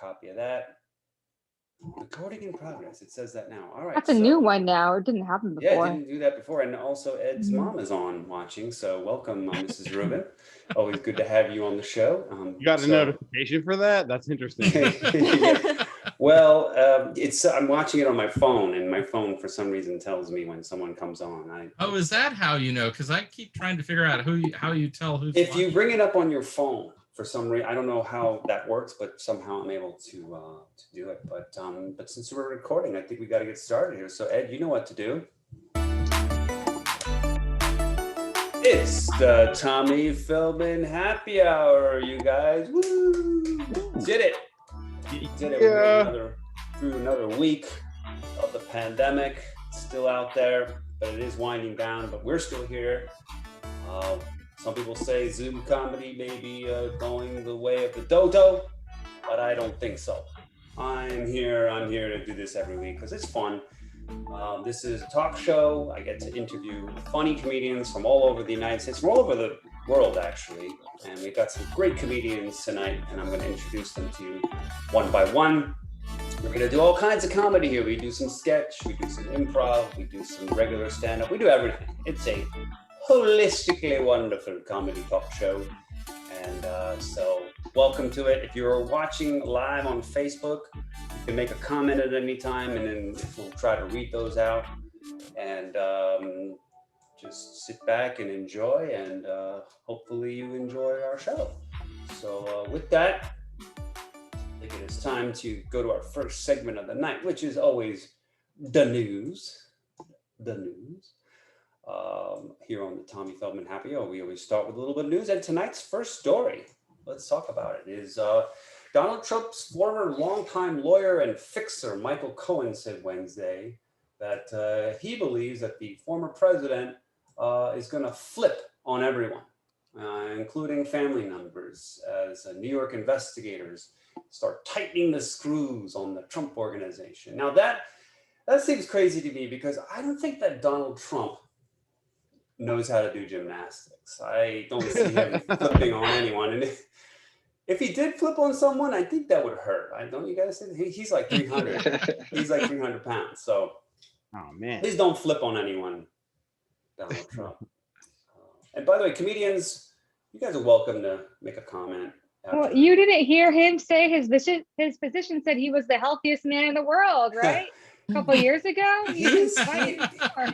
copy of that. Recording in progress. It says that now. All right. That's a new one now. It didn't happen before. Yeah, it didn't do that before. And also Ed's mom is on watching. So welcome, Mrs. Ruben. Always good to have you on the show. You got a notification for that? That's interesting. Yeah. Well, I'm watching it on my phone, and my phone for some reason tells me when someone comes on. Is that how you know? Because I keep trying to figure out how you tell who's if watching. you bring it up on your phone for some reason. I don't know how that works, but somehow I'm able to do it. But since we're recording, I think we got to get started here. So Ed, you know what to do. It's the Tommy Feldman Happy Hour, you guys. Woo! Did it. Did it. Yeah. Through another week of the pandemic. It's still out there, but it is winding down, but we're still here. Some people say Zoom comedy may be going the way of the dodo, but I don't think so. I'm here to do this every week because it's fun. This is a talk show. I get to interview funny comedians from all over the United States, from all over the world, actually. And we've got some great comedians tonight, and I'm going to introduce them to you one by one. We're going to do all kinds of comedy here. We do some sketch, we do some improv, we do some regular stand-up. We do everything. It's a holistically wonderful comedy talk show. And so welcome to it. If you're watching live on Facebook, you can make a comment at any time, and then we'll try to read those out. And just sit back and enjoy, and hopefully you enjoy our show. So with that, I think it is time to go to our first segment of the night, which is always the news. Here on the Tommy Feldman Happy Hour, we always start with a little bit of news. And tonight's first story, let's talk about it, is Donald Trump's former longtime lawyer and fixer, Michael Cohen, said Wednesday that he believes that the former president is going to flip on everyone, including family members, as New York investigators start tightening the screws on the Trump organization. Now that seems crazy to me because I don't think that Donald Trump knows how to do gymnastics. I don't see him flipping on anyone. And if he did flip on someone, I think that would hurt. Don't you guys think? He's like 300. He's like 300 pounds. So, oh man, please don't flip on anyone, Donald Trump. And by the way, comedians, you guys are welcome to make a comment. Well, you didn't hear him say his physician said he was the healthiest man in the world, right? A couple years ago.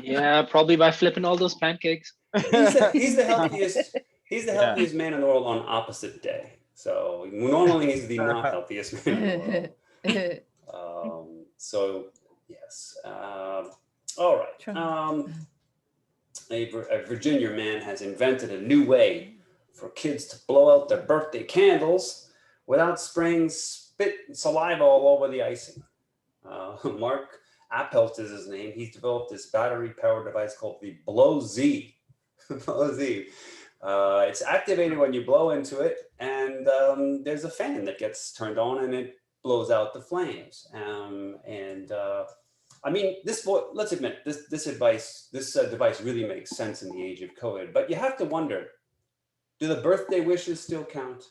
Yeah, probably by flipping all those pancakes. He's the healthiest. He's the healthiest man in the world on opposite day. So normally he's the not healthiest man in the world. So yes. All right. A Virginia man has invented a new way for kids to blow out their birthday candles without spraying spit and saliva all over the icing. Mark Appelt is his name. He's developed this battery-powered device called the Blow Z. Blow Z. It's activated when you blow into it, and there's a fan that gets turned on, and it blows out the flames. I mean, let's admit, this device really makes sense in the age of COVID. But you have to wonder, do the birthday wishes still count?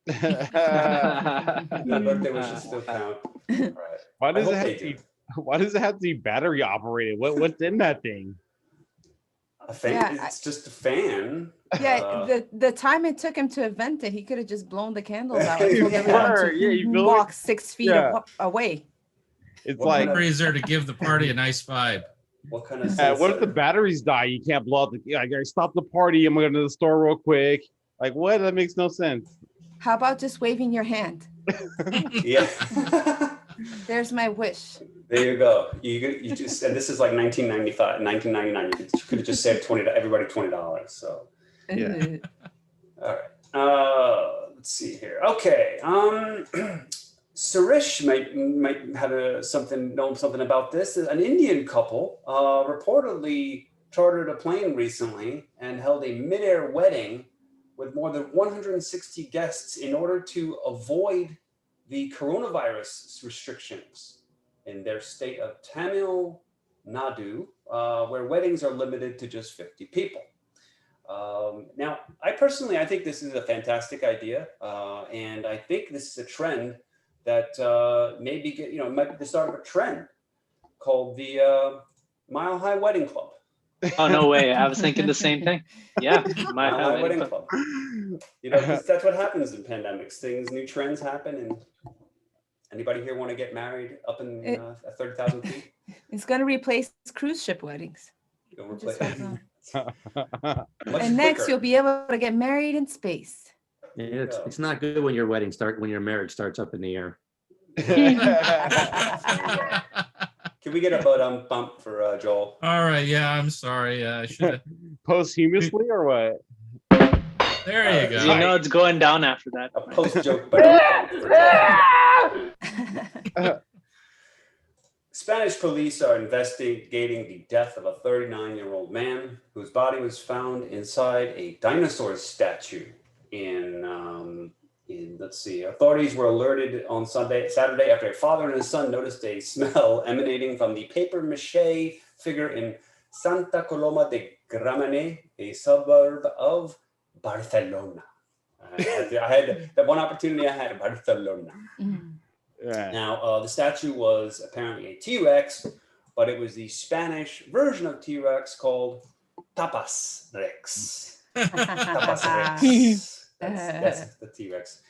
Do the birthday wishes still count? All right. Why does it have to be battery operated? What's in that thing? A fan? Yeah, it's just a fan. Yeah, the time it took him to invent it, he could have just blown the candles out. Walk 6 feet away. It's like freezer to give the party a nice vibe. What kind of what if the batteries die? You can't blow out I gotta stop the party. I'm going to the store real quick. Like what? That makes no sense. How about just waving your hand? Yeah. There's my wish. There you go. You just, and this is like 1999. You could have just saved everybody $20. So yeah. All right. Let's see here. Okay. Sirish might have know something about this. An Indian couple reportedly chartered a plane recently and held a mid-air wedding with more than 160 guests in order to avoid the coronavirus restrictions in their state of Tamil Nadu, where weddings are limited to just 50 people. Now, I think this is a fantastic idea, and I think this is a trend that maybe it might be the start of a trend called the Mile High Wedding Club. Oh, no way. I was thinking the same thing. Yeah. Mile High Wedding Club. Because that's what happens in pandemics. New trends happen. And anybody here want to get married up in at 30,000 feet? It's going to replace cruise ship weddings. And next, you'll be able to get married in space. Yeah, it's not good when your marriage starts up in the air. Can we get a butt bump for Joel? All right, yeah, I'm sorry. I should have. Posthumously or what? There you go. You know it's going down after that. A post joke butt for Joel. Spanish police are investigating the death of a 39-year-old man whose body was found inside a dinosaur statue in let's see, authorities were alerted on Saturday after a father and his son noticed a smell emanating from the paper mache figure in Santa Coloma de Gramenet, a suburb of Barcelona. I had that one opportunity I had in Barcelona. Yeah. Now, the statue was apparently a T-Rex, but it was the Spanish version of T-Rex called Tapas Rex. Tapas Rex. That's the T-Rex.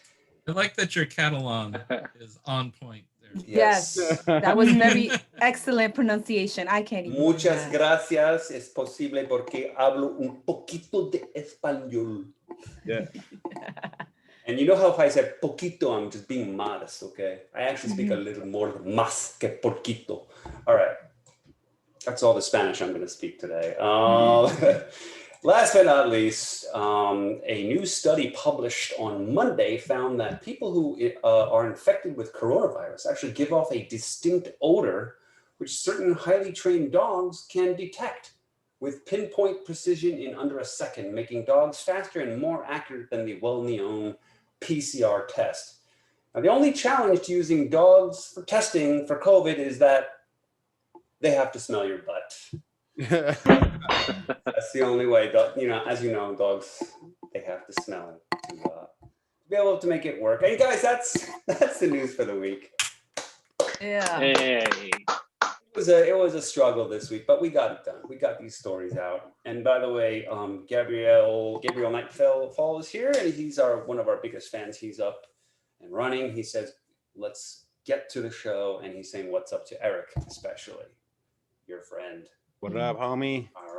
I like that your Catalan is on point there. Yes, that was very excellent pronunciation. I can't even. Muchas gracias. Es posible porque hablo un poquito de español. Yeah. And you know how if I said poquito, I'm just being modest, okay? I actually speak a little more más que poquito. All right. That's all the Spanish I'm going to speak today. Last but not least, a new study published on Monday found that people who are infected with coronavirus actually give off a distinct odor, which certain highly trained dogs can detect with pinpoint precision in under a second, making dogs faster and more accurate than the well-known PCR test. Now, the only challenge to using dogs for testing for COVID is that they have to smell your butt. That's the only way. As you know, dogs, they have to smell it to be able to make it work. Hey guys, that's the news for the week. Yeah. Hey. It was a struggle this week, but we got it done. We got these stories out. And by the way, Gabriel Nightfall is here, and he's one of our biggest fans. He's up and running. He says, "Let's get to the show," and he's saying, "What's up to Eric, especially your friend." What up, homie? All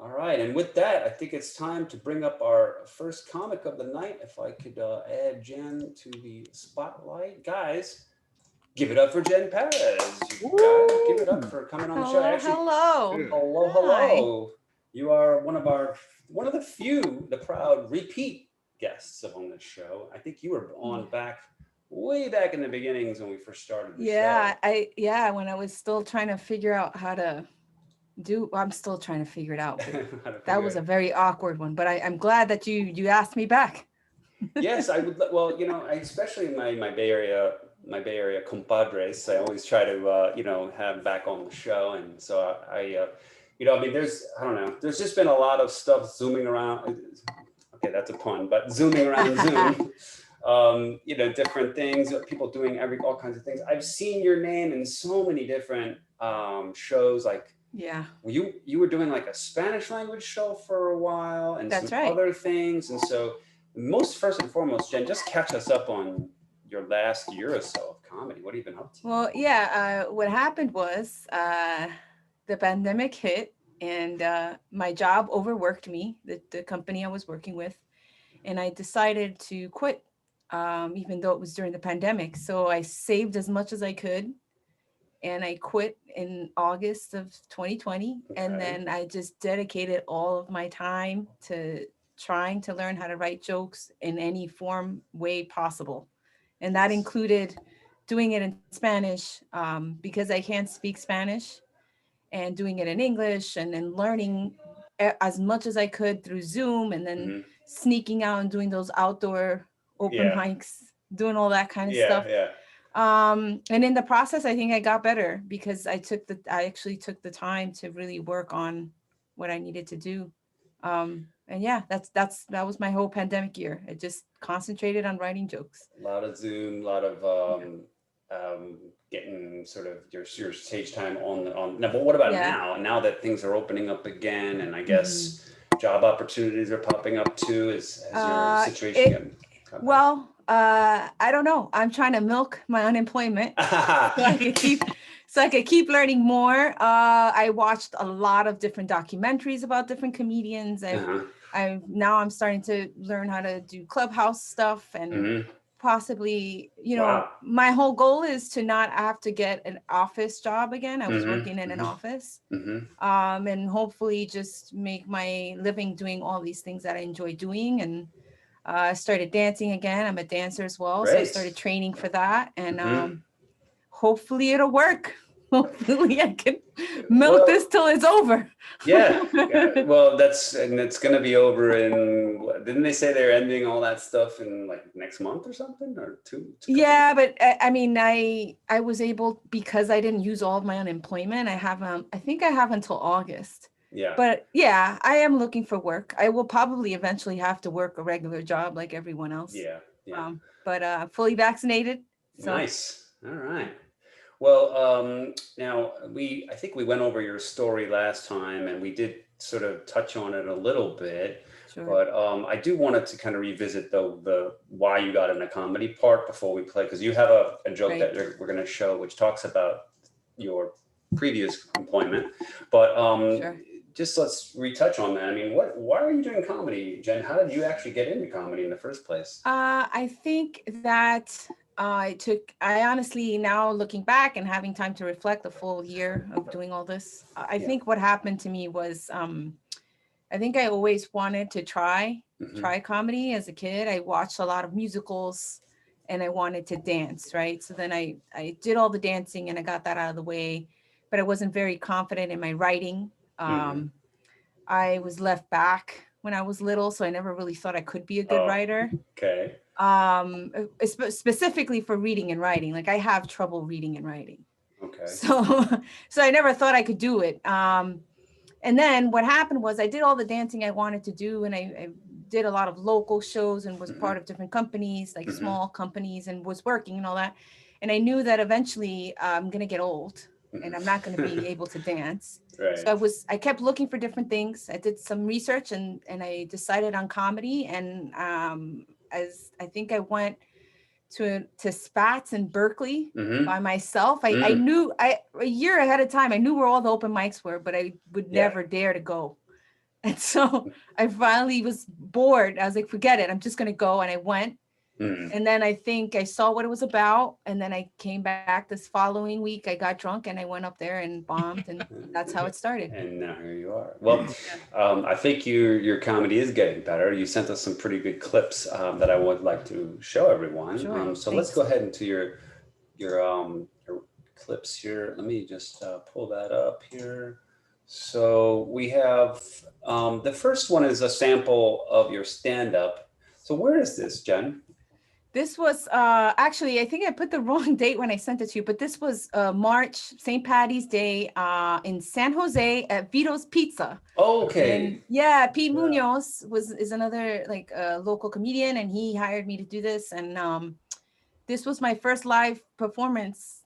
right. And with that, I think it's time to bring up our first comic of the night. If I could add Jen to the spotlight. Guys, give it up for Jen Perez. You guys, give it up for coming on the show. Actually, hello. You are one of the few, the proud repeat guests on this show. I think you were on way back in the beginnings when we first started the show. When I was still trying to figure out how to I'm still trying to figure it out. That was a very awkward one, but I'm glad that you asked me back. Yes, I would. Well, I especially in my Bay Area compadres, I always try to have back on the show, and so there's just been a lot of stuff zooming around. Okay, that's a pun, but zooming around Zoom. Different things, people doing all kinds of things. I've seen your name in so many different shows. Like, you were doing like a Spanish language show for a while, and other things. And so, first and foremost, Jen, just catch us up on your last year or so of comedy. What have you been up to? Well, what happened was the pandemic hit, and my job overworked me, the company I was working with, and I decided to quit. Even though it was during the pandemic. So I saved as much as I could, and I quit in August of 2020. Okay. And then I just dedicated all of my time to trying to learn how to write jokes in any way possible. And that included doing it in Spanish, because I can't speak Spanish, and doing it in English, and then learning as much as I could through Zoom, and then sneaking out and doing those outdoor open mics, doing all that kind of stuff. And in the process, I think I got better because I actually took the time to really work on what I needed to do. yeah, that was my whole pandemic year. I just concentrated on writing jokes. A lot of Zoom, a lot of getting sort of your stage time on now. But what about now? Now that things are opening up again, and I guess job opportunities are popping up too. Has your situation well, I don't know. I'm trying to milk my unemployment so I could keep learning more. I watched a lot of different documentaries about different comedians. I'm starting to learn how to do Clubhouse stuff and possibly, my whole goal is to not have to get an office job again. I was working in an office, and hopefully just make my living doing all these things that I enjoy doing. And I started dancing again. I'm a dancer as well. Great. So I started training for that, and hopefully it'll work. Hopefully I can milk this till it's over. Well, it's going to be over in, didn't they say they're ending all that stuff in like next month or something, or two? Yeah, but I mean, I was able, because I didn't use all of my unemployment. I think I have until August. Yeah. But yeah, I am looking for work. I will probably eventually have to work a regular job like everyone else. Yeah. But fully vaccinated. So. Nice. All right. Well, now I think we went over your story last time, and we did sort of touch on it a little bit. Sure. But I do want to kind of revisit the why you got in the comedy part before we play, because you have a joke that we're going to show, which talks about your previous employment. But just let's retouch on that. I mean, why are you doing comedy, Jen? How did you actually get into comedy in the first place? I think that I honestly, now looking back and having time to reflect, a full year of doing all this, I think what happened to me was, I think I always wanted to try comedy as a kid. I watched a lot of musicals and I wanted to dance, right? So then I did all the dancing and I got that out of the way, but I wasn't very confident in my writing. I was left back when I was little, so I never really thought I could be a good writer. Okay. Specifically for reading and writing, like I have trouble reading and writing. Okay. So I never thought I could do it. And then what happened was I did all the dancing I wanted to do, and I did a lot of local shows and was part of different companies, like small companies, and was working and all that. And I knew that eventually I'm gonna get old and I'm not going to be able to dance. Right. So I kept looking for different things. I did some research and I decided on comedy. And as I think I went to Spats in Berkeley by myself. I knew a year ahead of time, I knew where all the open mics were, but I would never dare to go. And so I finally was bored. I was like, forget it. I'm just going to go. And I went. And then I think I saw what it was about. And then I came back this following week. I got drunk and I went up there and bombed. And that's how it started. And now here you are. Well, I think your comedy is getting better. You sent us some pretty good clips that I would like to show everyone. Sure. So let's go ahead into your clips here. Let me just pull that up here. So we have the first one is a sample of your stand-up. So where is this, Jen? This was actually, I think I put the wrong date when I sent it to you, but this was March, St. Patty's Day in San Jose at Vito's Pizza. Oh, okay. And Pete Munoz is another like local comedian, and he hired me to do this. And this was my first live performance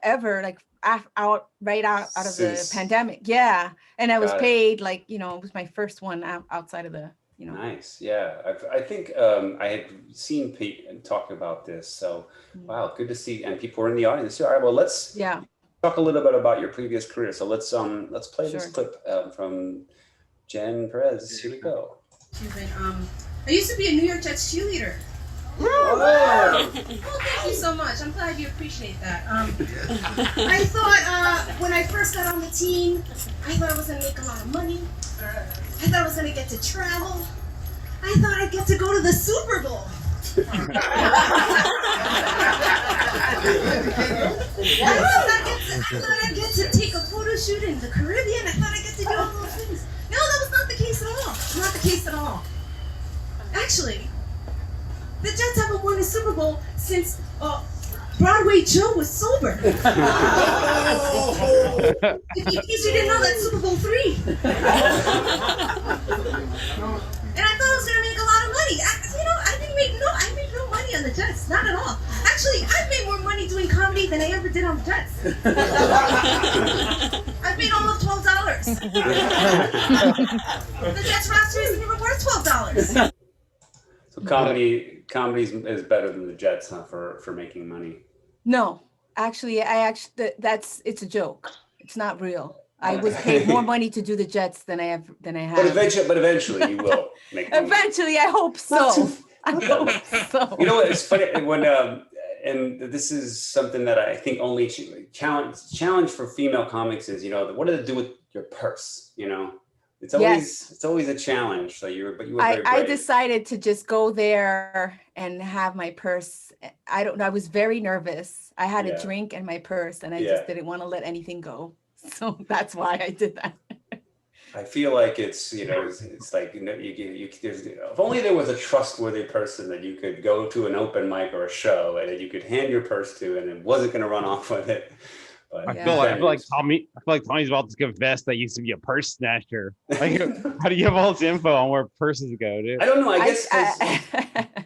ever, like out of the pandemic. Yeah. And I was paid like, it was my first one outside of the, Nice. Yeah. I think I had seen Pete talk about this. So, wow, good to see. And people were in the audience. All right, well, let's talk a little bit about your previous career. So let's play this clip from Jen Perez. Here we go. I used to be a New York Jets cheerleader. Well, thank you so much. I'm glad you appreciate that. I thought when I first got on the team, I thought I was going to make a lot of money. I thought I was going to get to travel. I thought I'd get to go to the Super Bowl. I thought I'd get to take a photo shoot in the Caribbean. I thought I'd get to do all those things. No, that was not the case at all. Not the case at all. Actually, the Jets haven't won a Super Bowl since Broadway Joe was sober. In case you didn't know, that's Super Bowl 3. And I thought I was gonna make a lot of money. I made no money on the Jets, not at all. Actually, I've made more money doing comedy than I ever did on the Jets. I've made almost $12. The Jets roster isn't even worth $12. So comedy is better than the Jets, huh, for making money. No, actually, it's a joke. It's not real. I was paid more money to do the Jets than I have. But eventually you will make money. Eventually, I hope so. I hope so. You know what? It's funny when and this is something that I think only challenge for female comics is, what does it do with your purse? It's always a challenge. So you were very brave. I decided to just go there and have my purse. I don't know. I was very nervous. I had a drink and my purse, and I just didn't want to let anything go. So that's why I did that. I feel like it's like, if only there was a trustworthy person that you could go to an open mic or a show and that you could hand your purse to and it wasn't going to run off with it. But I feel like Tommy's about to confess that he used to be a purse snatcher. Like, how do you have all this info on where purses go, dude? I don't know. I guess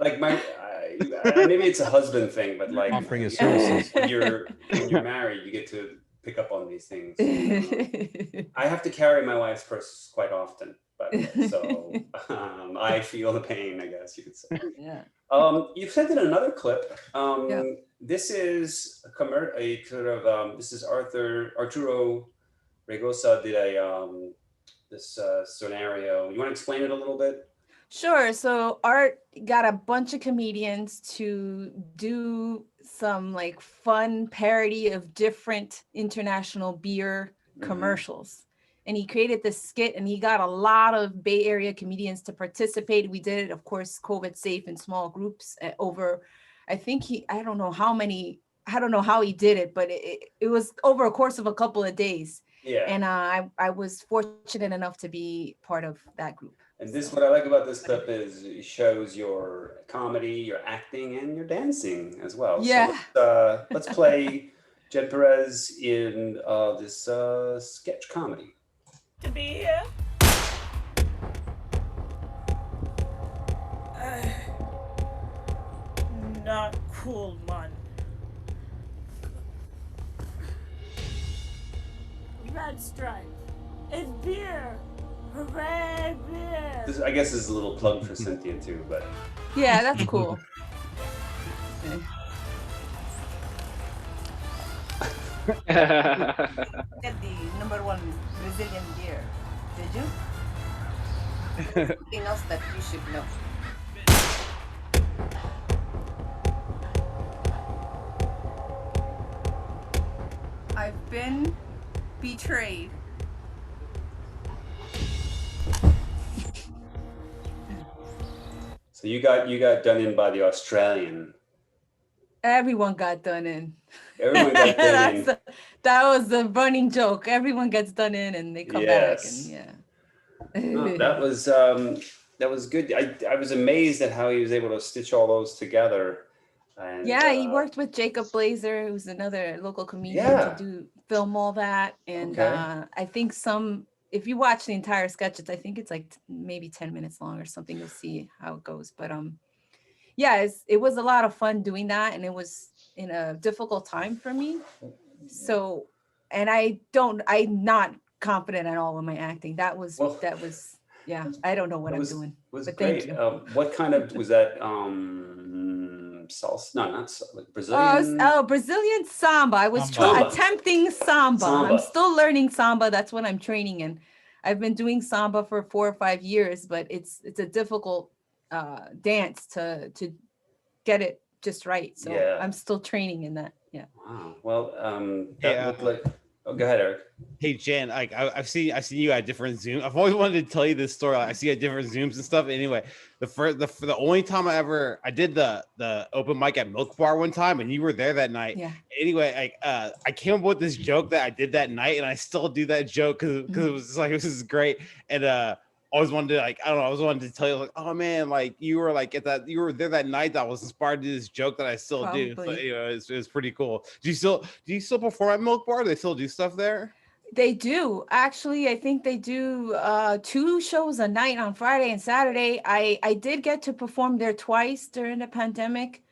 like maybe it's a husband thing, but like offering his services. When you're married, you get to pick up on these things. I have to carry my wife's purse quite often, but so I feel the pain, I guess you could say. Yeah. You've sent in another clip. This is this is Arturo Regosa did this scenario. You want to explain it a little bit? Sure. So Art got a bunch of comedians to do some like fun parody of different international beer commercials. And he created this skit and he got a lot of Bay Area comedians to participate. We did it, of course, COVID safe in small groups over, I don't know how he did it, but it was over a course of a couple of days. Yeah. And I was fortunate enough to be part of that group. And what I like about this clip is it shows your comedy, your acting, and your dancing as well. Yeah. So let's play Jen Perez in this sketch comedy. To be here. Not cool, man. Red stripe. It's beer. Hooray, beer. I guess this is a little plug for Cynthia too, but yeah, that's cool. Get the #1 Brazilian beer. Did you? Something else that you should know. I've been betrayed. So you got done in by the Australian. Everyone got done in. Everyone got done in. That was the running joke. Everyone gets done in and they come back. And No, that was good. I was amazed at how he was able to stitch all those together. And, he worked with Jacob Blazer, who's another local comedian, to film all that. And I think if you watch the entire sketch, I think it's like maybe 10 minutes long or something. You'll see how it goes. But it was a lot of fun doing that, and it was in a difficult time for me. So, and I'm not confident at all in my acting. That was I don't know what I'm doing. Was but great. Thank you. What kind of was that? Salsa? No, not like Brazilian. Brazilian samba. I was attempting samba. I'm still learning samba. That's what I'm training in. I've been doing samba for 4 or 5 years, but it's a difficult dance to get it just right. So I'm still training in that. Yeah. Wow. Well, that looked like. Oh, go ahead, Eric. Hey Jen, like I've seen you at different Zooms. I've always wanted to tell you this story. I see you at different Zooms and stuff. Anyway, the only time I did the open mic at Milk Bar one time, and you were there that night. Yeah. Anyway, I came up with this joke that I did that night, and I still do that joke because it was just like, this is great. And always wanted to I don't know. I always wanted to tell you like, oh man, like you were there that night that I was inspired to do this joke that I still do. So, Probably. it's pretty cool. Do you still perform at Milk Bar? Do they still do stuff there? They do. Actually, I think they do 2 shows a night on Friday and Saturday. I did get to perform there twice during the pandemic.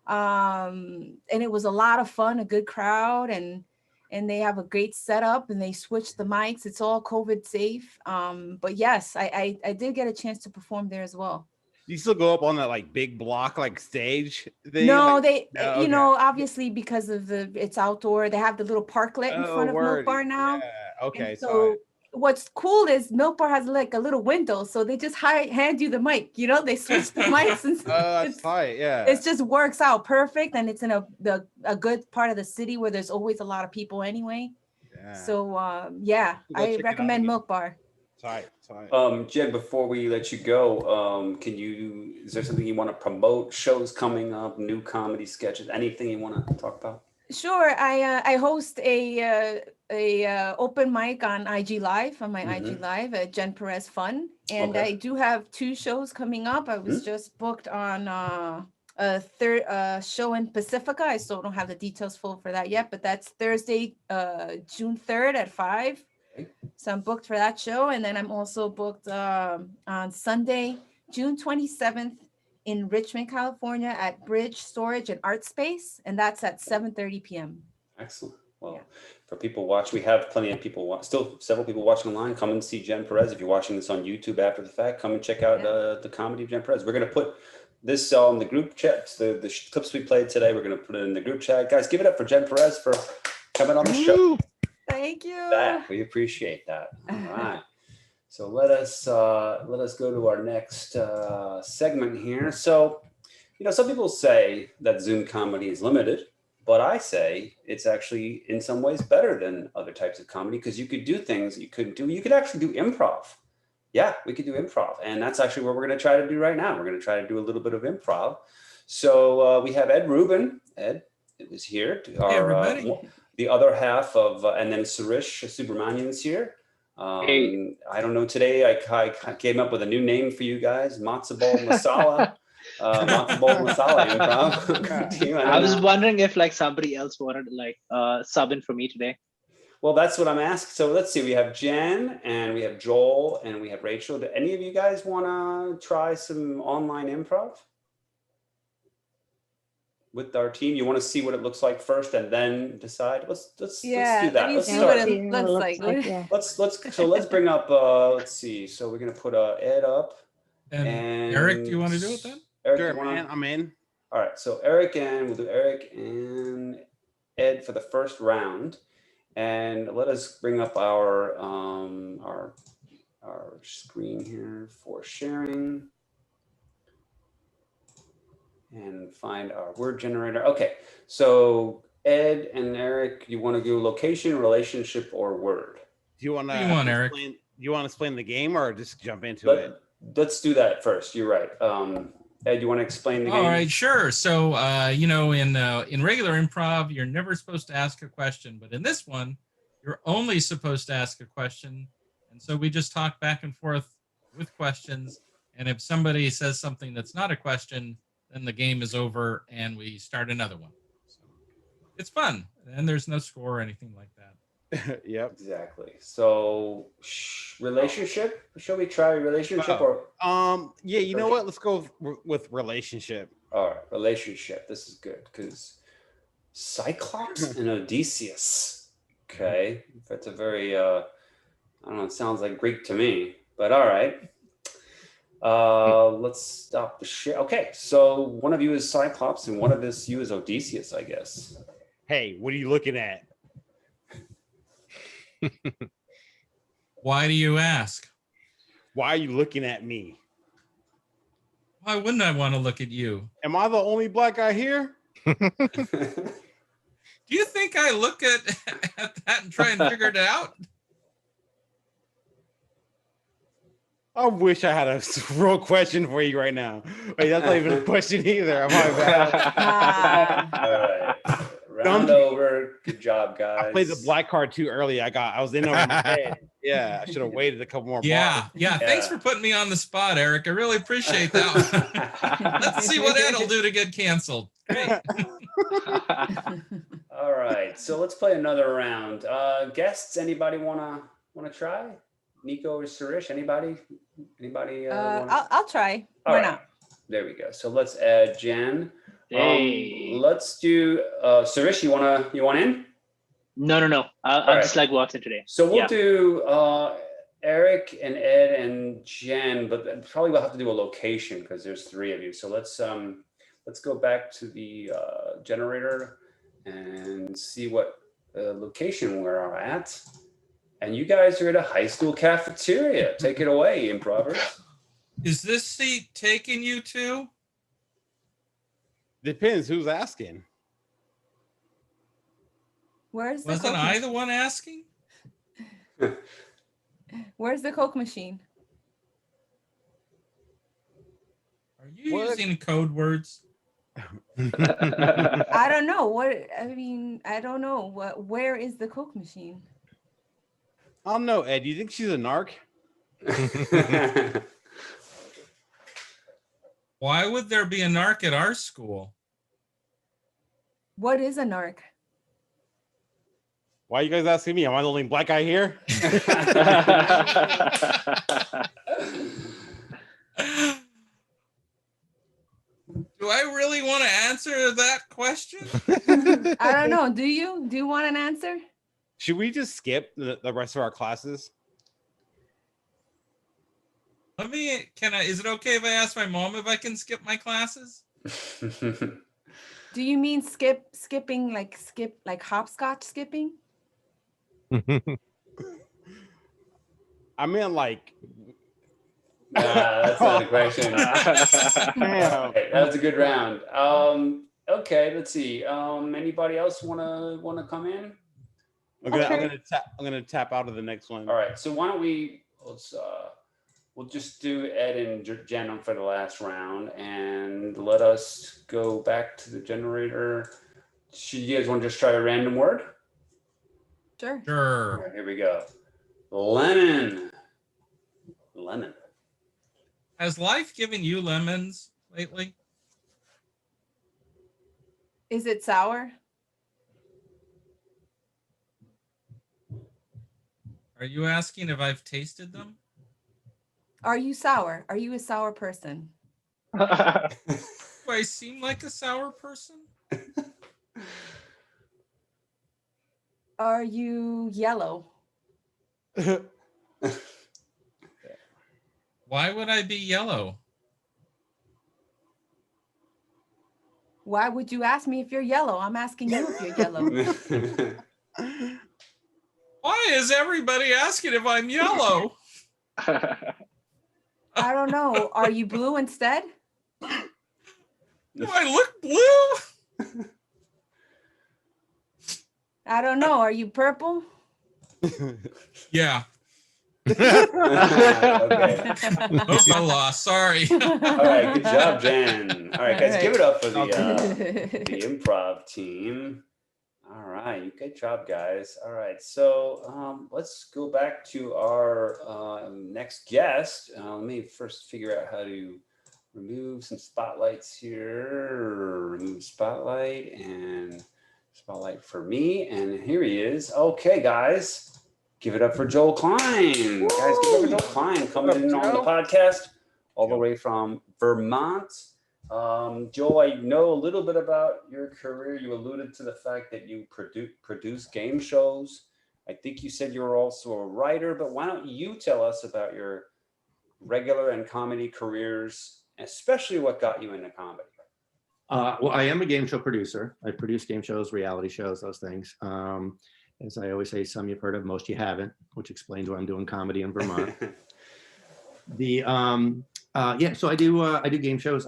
And it was a lot of fun, a good crowd, and they have a great setup, and they switched the mics. It's all COVID safe. But yes, I did get a chance to perform there as well. You still go up on that like big block like stage thing? No, Like, you know, obviously because of it's outdoor, they have the little parklet in front of Milk Bar now. Yeah. Okay. And so what's cool is Milk Bar has like a little window, so they just hand you the mic. You know, they switch the mics, and that's tight. Yeah. it just works out perfect, and it's in a good part of the city where there's always a lot of people anyway. Yeah. So yeah, I recommend Milk Bar. Tight. Jen, before we let you go, is there something you want to promote? Shows coming up, new comedy sketches, anything you want to talk about? Sure. I host a open mic on IG Live, on my IG Live at Jen Perez Fun, and I do have 2 shows coming up. I was just booked on a third show in Pacifica. I still don't have the details full for that yet, but that's Thursday, June 3rd at 5. So I'm booked for that show, and then I'm also booked on Sunday, June 27th in Richmond, California at Bridge Storage and Art Space, and that's at 7:30 p.m. Excellent. Well, for people watch, we have plenty of people still several people watching online. Come and see Jen Perez. If you're watching this on YouTube after the fact, come and check out the comedy of Jen Perez. We're going to put this on the group chat. The clips we played today, we're going to put it in the group chat. Guys, give it up for Jen Perez for coming on the show. Thank you. We appreciate that. All right. So let us go to our next segment here. So, some people say that Zoom comedy is limited, but I say it's actually in some ways better than other types of comedy because you could do things you couldn't do. You could actually do improv. Yeah, we could do improv. And that's actually what we're going to try to do right now. We're going to try to do a little bit of improv. So we have Ed Ruben. Ed is here. Hey, everybody. The other half of, and then Sirish Subramanian's here. Hey. I don't know, today I came up with a new name for you guys, Matzoball Masala. Matzoball Masala improv. I was wondering if somebody else wanted to sub in for me today. Well, that's what I'm asking. So let's see, we have Jen and we have Joel and we have Rachel. Do any of you guys want to try some online improv with our team? You want to see what it looks like first and then decide? Let's do that. Let's see start. what it looks like. Let's bring up let's see. So we're gonna put Ed up. And Eric, do you want to do it then? Eric, sure, man, I'm in. All right. So we'll do Eric and Ed for the first round. And let us bring up our screen here for sharing. And find our word generator. Okay, so Ed and Eric, you want to do location, relationship, or word? Do you want to? Eric? Do you want to explain the game or just jump into it? Let's do that first. You're right. Ed, you want to explain the game? All right, sure. So in regular improv, you're never supposed to ask a question, but in this one, you're only supposed to ask a question, and so we just talk back and forth with questions. And if somebody says something that's not a question, then the game is over and we start another one. So it's fun. And there's no score or anything like that. Yep. Exactly. So relationship, shall we try relationship or? Yeah, you know what? Let's go with relationship. All right. Relationship. This is good because Cyclops and Odysseus. Okay. That's a very, I don't know. It sounds like Greek to me, but all right. Let's stop the share. Okay, so one of you is Cyclops and one of you is Odysseus, I guess. Hey, what are you looking at? Why do you ask? Why are you looking at me? Why wouldn't I want to look at you? Am I the only black guy here? Do you think I look at that and try and figure it out? I wish I had a real question for you right now. Wait, that's not even a question either. My bad. All right. Round over. Good job, guys. I played the black card too early. I was in over my head. Yeah, I should have waited a couple more Yeah, bars. yeah. Thanks for putting me on the spot, Eric. I really appreciate that. Let's see what Ed will do to get canceled. Great. All right, so let's play another round. Guests, anybody wanna try? Niko or Sirish? Anybody? I'll try. All Why right. not? There we go. So let's add Jen. Hey. Let's do Sirish. You want in? No. I'm just like watching today. So we'll do Eric and Ed and Jen, but probably we'll have to do a location because there's 3 of you. So let's go back to the generator and see what location we're at. And you guys are at a high school cafeteria. Take it away, improvers. Is this seat taking you to? Depends who's asking. Where's the Wasn't Coke I machine? the one asking? Where's the Coke machine? Are you using code words? I don't know. I don't know. Where is the Coke machine? I don't know, Ed. You think she's a narc? Why would there be a narc at our school? What is a narc? Why are you guys asking me? Am I the only black guy here? Do I really want to answer that question? I don't know. Do you? Do you want an answer? Should we just skip the rest of our classes? Is it okay if I ask my mom if I can skip my classes? Do you mean skipping like hopscotch skipping? I mean, like. That's not a question. Okay, that's a good round. Okay, let's see. Anybody else wanna come in? I'm gonna tap out of the next one. All right. So why don't we'll just do Ed and Jen for the last round, and let us go back to the generator. You guys want to just try a random word? Sure. Sure. All right, here we go. Lemon. Has life given you lemons lately? Is it sour? Are you asking if I've tasted them? Are you sour? Are you a sour person? Do I seem like a sour person? Are you yellow? Why would I be yellow? Why would you ask me if you're yellow? I'm asking you if you're yellow. Why is everybody asking if I'm yellow? I don't know. Are you blue instead? Do I look blue? I don't know. Are you purple? Yeah. Okay. Oh, I lost. Sorry. All right. Good job, Jen. All right, guys, give it up for the improv team. All right, good job, guys. All right, so let's go back to our next guest. Let me first figure out how to remove some spotlights here. Remove spotlight and spotlight for me. And here he is. Okay, guys, give it up for Joel Klein. Woo! Guys, give it up for Joel Klein coming in on the podcast all the way from Vermont. Joel, I know a little bit about your career. You alluded to the fact that you produce game shows. I think you said you were also a writer, but why don't you tell us about your regular and comedy careers, especially what got you into comedy? Well, I am a game show producer. I produce game shows, reality shows, those things. As I always say, some you've heard of, most you haven't, which explains why I'm doing comedy in Vermont. So I do game shows.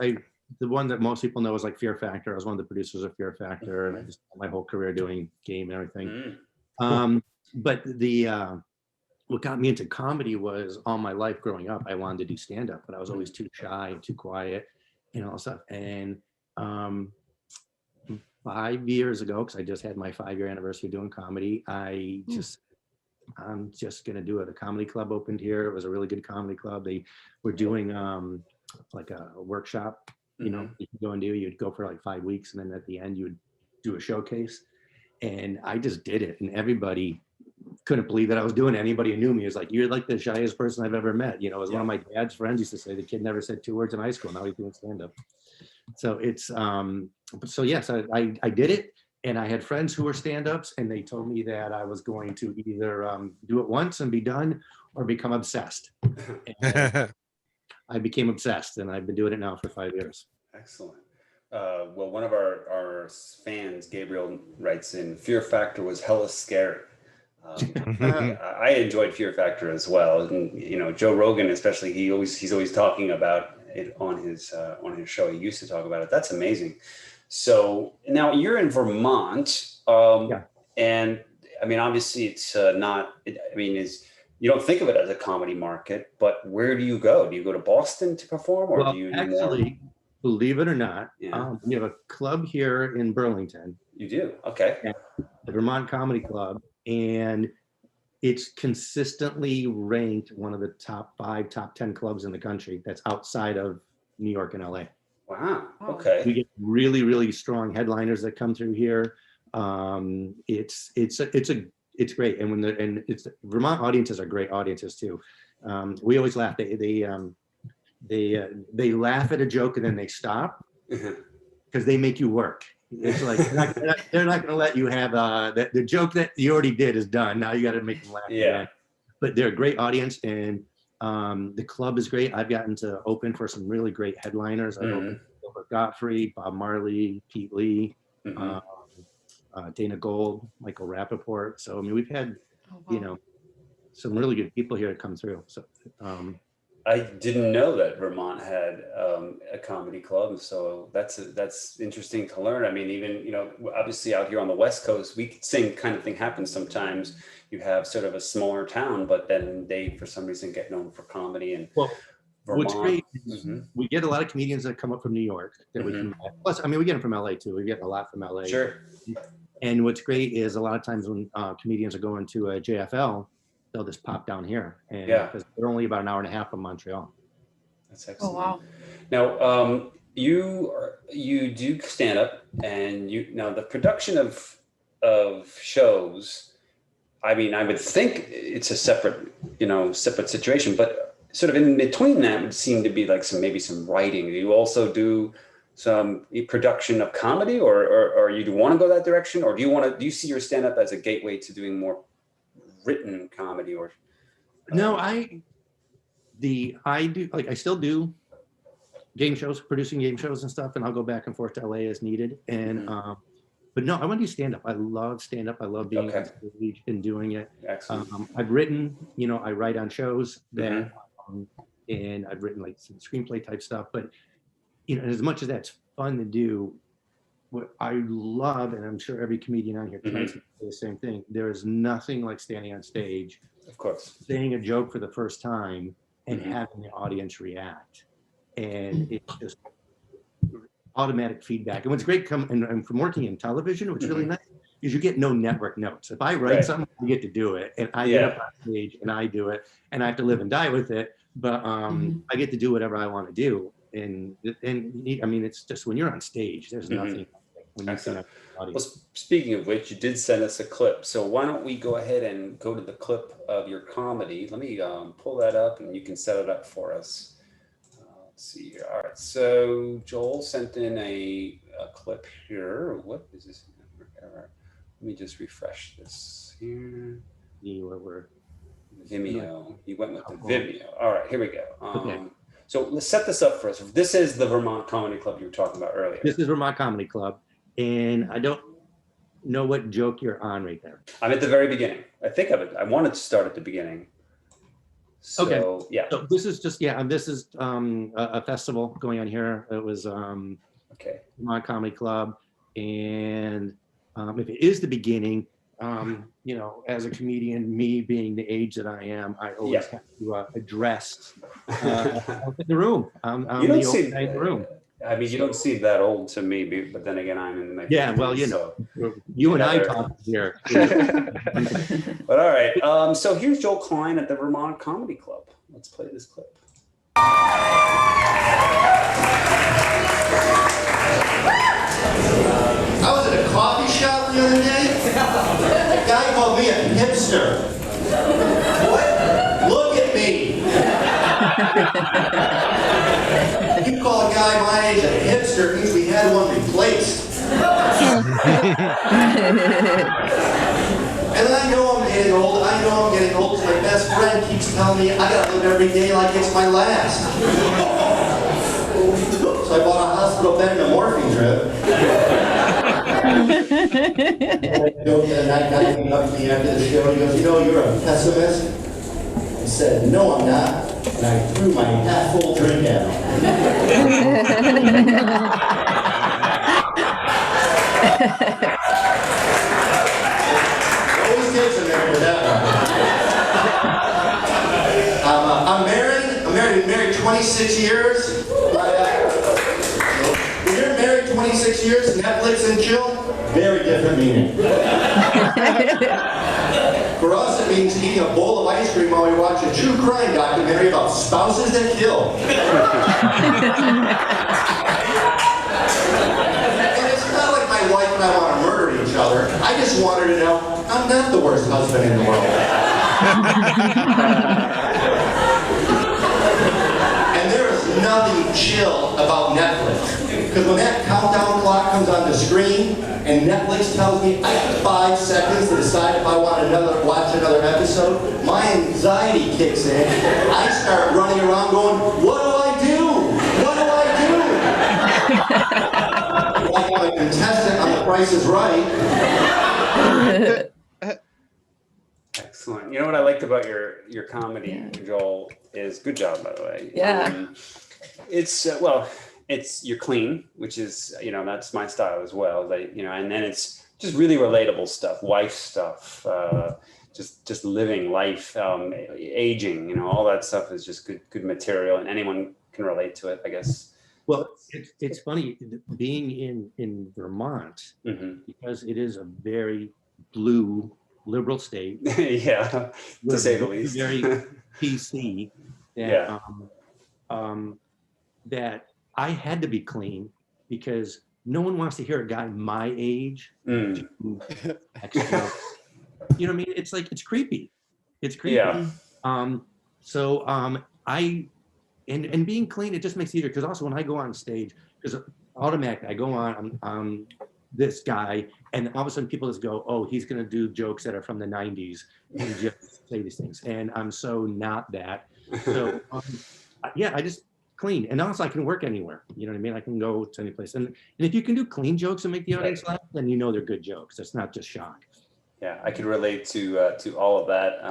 The one that most people know is like Fear Factor. I was one of the producers of Fear Factor, and I just spent my whole career doing game and everything. But what got me into comedy was all my life growing up, I wanted to do stand-up, but I was always too shy, too quiet, and all that stuff. And 5 years ago, because I just had my 5-year anniversary doing comedy, I'm just gonna do it. A comedy club opened here. It was a really good comedy club. They were doing like a workshop, you know, you could go and do. You'd go for like 5 weeks, and then at the end you would do a showcase. And I just did it, and everybody couldn't believe that I was doing it. Anybody who knew me was like, "You're like the shyest person I've ever met." You know, as one of my dad's friends used to say, the kid never said 2 words in high school. Now he's doing stand-up. So it's so yes, I did it, and I had friends who were stand-ups, and they told me that I was going to either do it once and be done, or become obsessed. And I became obsessed, and I've been doing it now for 5 years. Excellent. Well, one of our fans, Gabriel, writes in, Fear Factor was hella scary. I enjoyed Fear Factor as well, and you know, Joe Rogan especially, he's always talking about it on his show. He used to talk about it. That's amazing. So now you're in Vermont, and I mean, obviously it's not. You don't think of it as a comedy market, but where do you go? Do you go to Boston to perform, or do you actually, believe it or not, we have a club here in Burlington. You do? Okay. The Vermont Comedy Club, and it's consistently ranked one of the top 5, top 10 clubs in the country that's outside of New York and LA. Wow. Okay. We get really, really strong headliners that come through here. It's great, and it's Vermont audiences are great audiences too. We always laugh. They laugh at a joke and then they stop because they make you work. It's like they're not going to let you have the joke that you already did is done. Now you got to make them laugh. Yeah. But they're a great audience, and the club is great. I've gotten to open for some really great headliners. I've opened for Godfrey, Bob Marley, Pete Lee, Dana Gold, Michael Rappaport. So I mean, we've had you know, some really good people here to come through. So I didn't know that Vermont had a comedy club, so that's interesting to learn. I mean, even, you know, obviously out here on the West Coast, same kind of thing happens sometimes. You have sort of a smaller town, but then they, for some reason, get known for comedy. And Vermont. What's great is we get a lot of comedians that come up from New York that we can. Plus, I mean, we get them from LA too. We get a lot from LA. Sure. And what's great is a lot of times when comedians are going to a JFL, they'll just pop down here, and because they're only about an hour and a half from Montreal. That's excellent. Oh wow! Now, you do stand up, and now the production of shows. I mean, I would think it's a separate situation, but sort of in between that would seem to be like maybe some writing. Do you also do some production of comedy, or you want to go that direction, or do you see your stand up as a gateway to doing more written comedy? Or no, I do, like, I still do game shows, producing game shows and stuff, and I'll go back and forth to LA as needed. And but no, I want to do stand up. I love stand up. I love being on stage and doing it. I've written, I write on shows that and I've written like some screenplay type stuff, but as much as that's fun to do, what I love, and I'm sure every comedian out here tries to say the same thing, there is nothing like standing on stage, of course, saying a joke for the first time and having the audience react. And it's just automatic feedback. And what's great and from working in television, what's really nice is you get no network notes. If I write something, I get to do it, and I get up on stage and I do it, and I have to live and die with it. But I get to do whatever I want to do. And I mean, it's just when you're on stage, there's nothing. When you can have well, speaking of which, you did send us a clip. So why don't we go ahead and go to the clip of your comedy? Let me pull that up, and you can set it up for us. Let's see here. All right. So Joel sent in a clip here. What is this? Let me just refresh this here. Vimeo. You went with the Vimeo. All right. Here we go. So let's set this up for us. This is the Vermont Comedy Club you were talking about earlier. This is Vermont Comedy Club, and I don't know what joke you're on right there. I'm at the very beginning. I think of it. I wanted to start at the beginning. So, yeah. So this is just, this is a festival going on here. It was Vermont Comedy Club, and if it is the beginning, as a comedian, me being the age that I am, I always have to address the room. I'm you don't the see old guy in the room. I mean, you don't seem that old to me, but then again, I'm in my 50s, well, you so. know, you and I talk here. But all right, so here's Joel Klein at the Vermont Comedy Club. Let's play this clip. I was at a coffee shop the other day. A guy called me a hipster. What? Look at me. If you call a guy my age a hipster, it means we had one replaced. And I know I'm getting old. I know I'm getting old because my best friend keeps telling me I gotta live every day like it's my last. So I bought a hospital bed and a morphine drip. The night guy came up to me after the show. He goes, "You know, you're a pessimist." I said, "No, I'm not." And I threw my half-full drink at him. Always takes a minute with that one. I'm married. Been married 26 years. When you're married 26 years, Netflix and chill, very different meaning. For us, it means eating a bowl of ice cream while we watch a true crime documentary about spouses that kill. And it's not like my wife and I want to murder each other. I just want her to know I'm not the worst husband in the world. And there is nothing chill about Netflix. Because when that countdown clock comes on the screen and Netflix tells me I have 5 seconds to decide if I want to watch another episode, my anxiety kicks in. I start running around going, what do I do? What do I do? Like I'm a contestant on The Price is Right. Excellent. You know what I liked about your comedy, Joel, is good job, by the way. Yeah. It's you're clean, which is, that's my style as well. And then it's just really relatable stuff, wife stuff, just living life, aging, all that stuff is just good material, and anyone can relate to it, I guess. Well, it's funny being in Vermont, because it is a very blue liberal state. Yeah, to say the least. Very PC. That, that I had to be clean because no one wants to hear a guy my age. You know what I mean? It's like, it's creepy. It's creepy. Yeah. And being clean, it just makes it easier. Because also when I go on stage, because automatically I go on, I'm this guy, and all of a sudden people just go, oh, he's going to do jokes that are from the 90s and just say these things. And I'm so not that. So yeah, I just clean. And also I can work anywhere. You know what I mean? I can go to any place. And if you can do clean jokes and make the audience laugh, then you know they're good jokes. It's not just shock. Yeah, I can relate to all of that.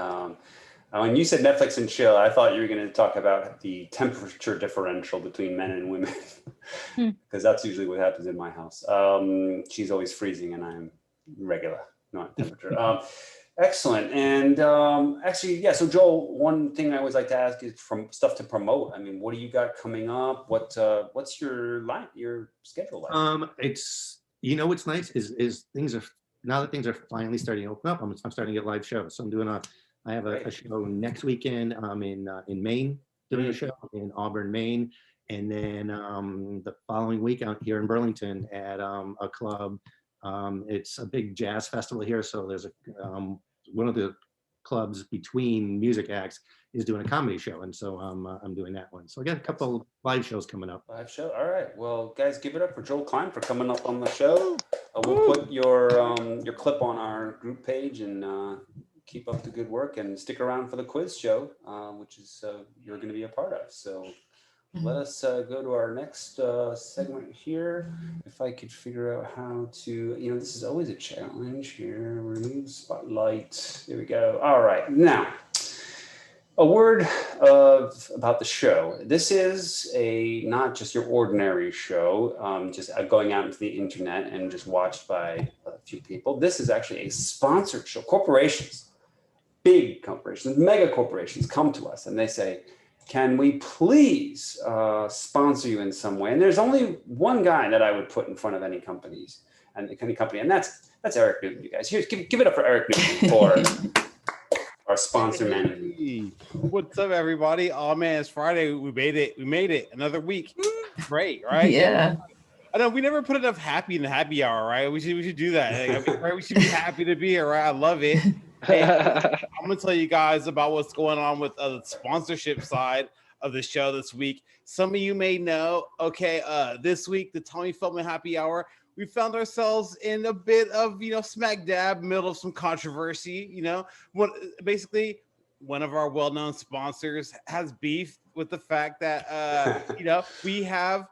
When you said Netflix and chill, I thought you were going to talk about the temperature differential between men and women, because that's usually what happens in my house. She's always freezing and I'm regular, not temperature. Excellent. And actually, yeah, so Joel, one thing I always like to ask is from stuff to promote. I mean, what do you got coming up? What's your schedule like? It's, what's nice is things are, now that things are finally starting to open up, I'm starting to get live shows. So I have a show next weekend. I'm in Maine doing a show in Auburn, Maine. And then the following week out here in Burlington at a club. It's a big jazz festival here. So there's one of the clubs between music acts is doing a comedy show. And so I'm doing that one. So I got a couple live shows coming up. Live show. All right. Well, guys, give it up for Joel Klein for coming up on the show. We'll put your clip on our group page, and keep up the good work, and stick around for the quiz show, which is you're going to be a part of. So let us go to our next segment here. If I could figure out how to, this is always a challenge here. Remove spotlight. There we go. All right. Now, a word about the show. This is not just your ordinary show, just going out into the internet and just watched by a few people. This is actually a sponsored show. Corporations, big corporations, mega corporations come to us and they say, can we please sponsor you in some way? And there's only one guy that I would put in front of any companies and any company, and that's Eric Newton. You guys, here's give it up for Eric Newton for our sponsor man. What's up, everybody? Oh man, it's Friday. We made it. Another week. Great, right? Yeah. I know we never put enough happy in the happy hour, right? We should do that. Like, I mean, right? We should be happy to be here, right? I love it. Hey, I'm gonna tell you guys about what's going on with the sponsorship side of the show this week. Some of you may know. Okay, this week the Tommy Feldman Happy Hour, we found ourselves in a bit of smack dab middle of some controversy. Basically one of our well-known sponsors has beef with the fact that we have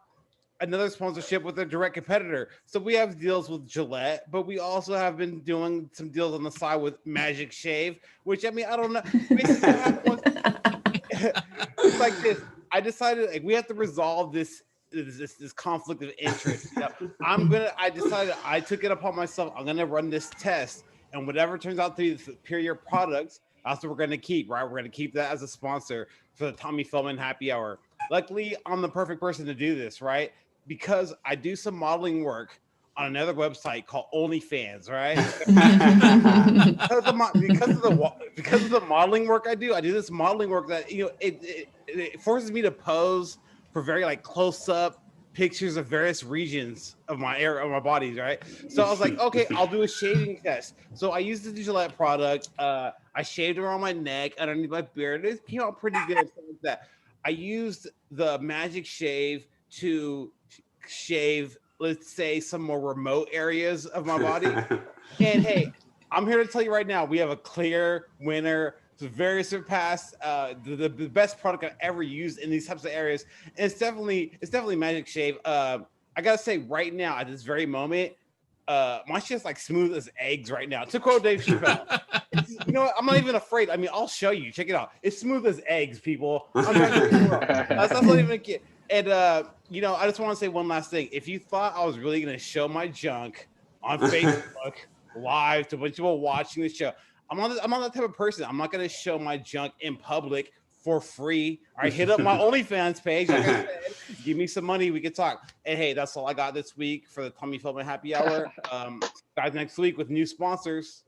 another sponsorship with a direct competitor. So we have deals with Gillette, but we also have been doing some deals on the side with Magic Shave, which I don't know. It's like this. I decided we have to resolve this conflict of interest. I took it upon myself. I'm gonna run this test, and whatever turns out to be the superior products, that's what we're gonna keep, right? We're gonna keep that as a sponsor for the Tommy Feldman Happy Hour. Luckily, I'm the perfect person to do this, right? Because I do some modeling work on another website called OnlyFans, right? because of the modeling work I do this modeling work that it forces me to pose for very close up pictures of various regions of my bodies, right? So I was like, okay, I'll do a shaving test. So I used the Gillette product. I shaved around my neck, underneath my beard. It came out pretty good. Like that. I used the Magic Shave to shave, let's say, some more remote areas of my body. And hey, I'm here to tell you right now, we have a clear winner. It's very surpassed the best product I've ever used in these types of areas. And it's definitely Magic Shave. I gotta say, right now, at this very moment, my shit's smooth as eggs right now. To quote Dave Chappelle. You know what? I'm not even afraid. I'll show you. Check it out. It's smooth as eggs, people. That's not even a kid. And I just want to say one last thing. If you thought I was really gonna show my junk on Facebook live to a bunch of people watching the show, I'm not that type of person. I'm not gonna show my junk in public for free. All right, hit up my OnlyFans page. Like I said, give me some money, we can talk. And hey, that's all I got this week for the Tommy Feldman Happy Hour. Guys, next week with new sponsors.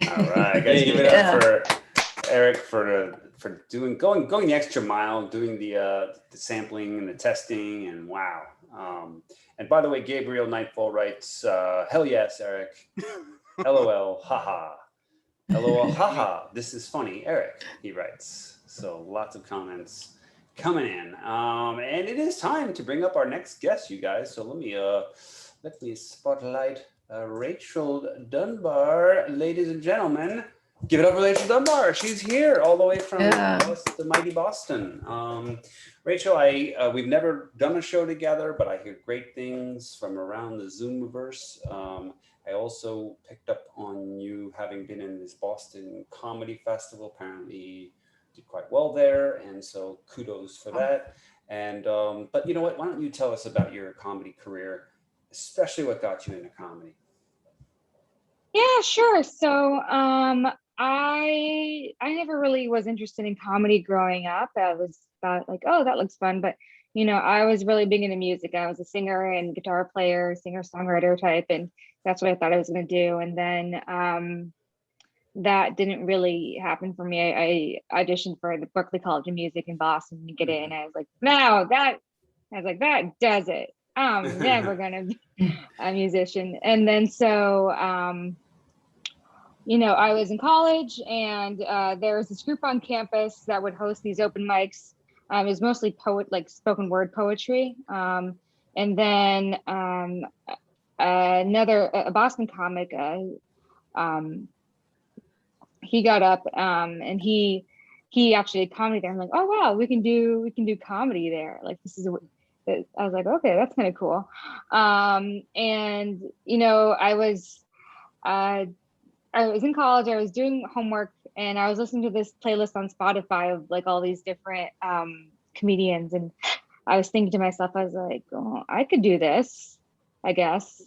All right, guys, give it up for Eric for going the extra mile, doing the sampling and the testing, and wow. And by the way, Gabriel Nightfall writes, "Hell yes, Eric. LOL, haha. LOL, haha. This is funny, Eric." He writes. So lots of comments coming in, and it is time to bring up our next guest, you guys. So let me spotlight Rachel Dunbar, ladies and gentlemen. Give it up for Rachel Dunbar. She's here all the way from the mighty Boston. Rachel, we've never done a show together, but I hear great things from around the Zoomverse. I also picked up on you having been in this Boston Comedy Festival. Apparently did quite well there, and so kudos for that. And but you know what? Why don't you tell us about your comedy career, especially what got you into comedy? Yeah, sure. So I never really was interested in comedy growing up. I was thought oh, that looks fun, but I was really big into music. I was a singer and guitar player, singer-songwriter type, and that's what I thought I was going to do. And then that didn't really happen for me. I auditioned for the Berklee College of Music in Boston to get in. I was like, no, that does it. I'm never gonna be a musician. And then so I was in college, and there was this group on campus that would host these open mics. It was mostly spoken word poetry. And then a Boston comic, he got up and he actually did comedy there. I'm like, oh wow, we can do comedy there. I was like, okay, that's kind of cool. And I was in college, I was doing homework, and I was listening to this playlist on Spotify of all these different comedians, and I was thinking to myself, I was like, oh, I could do this, I guess.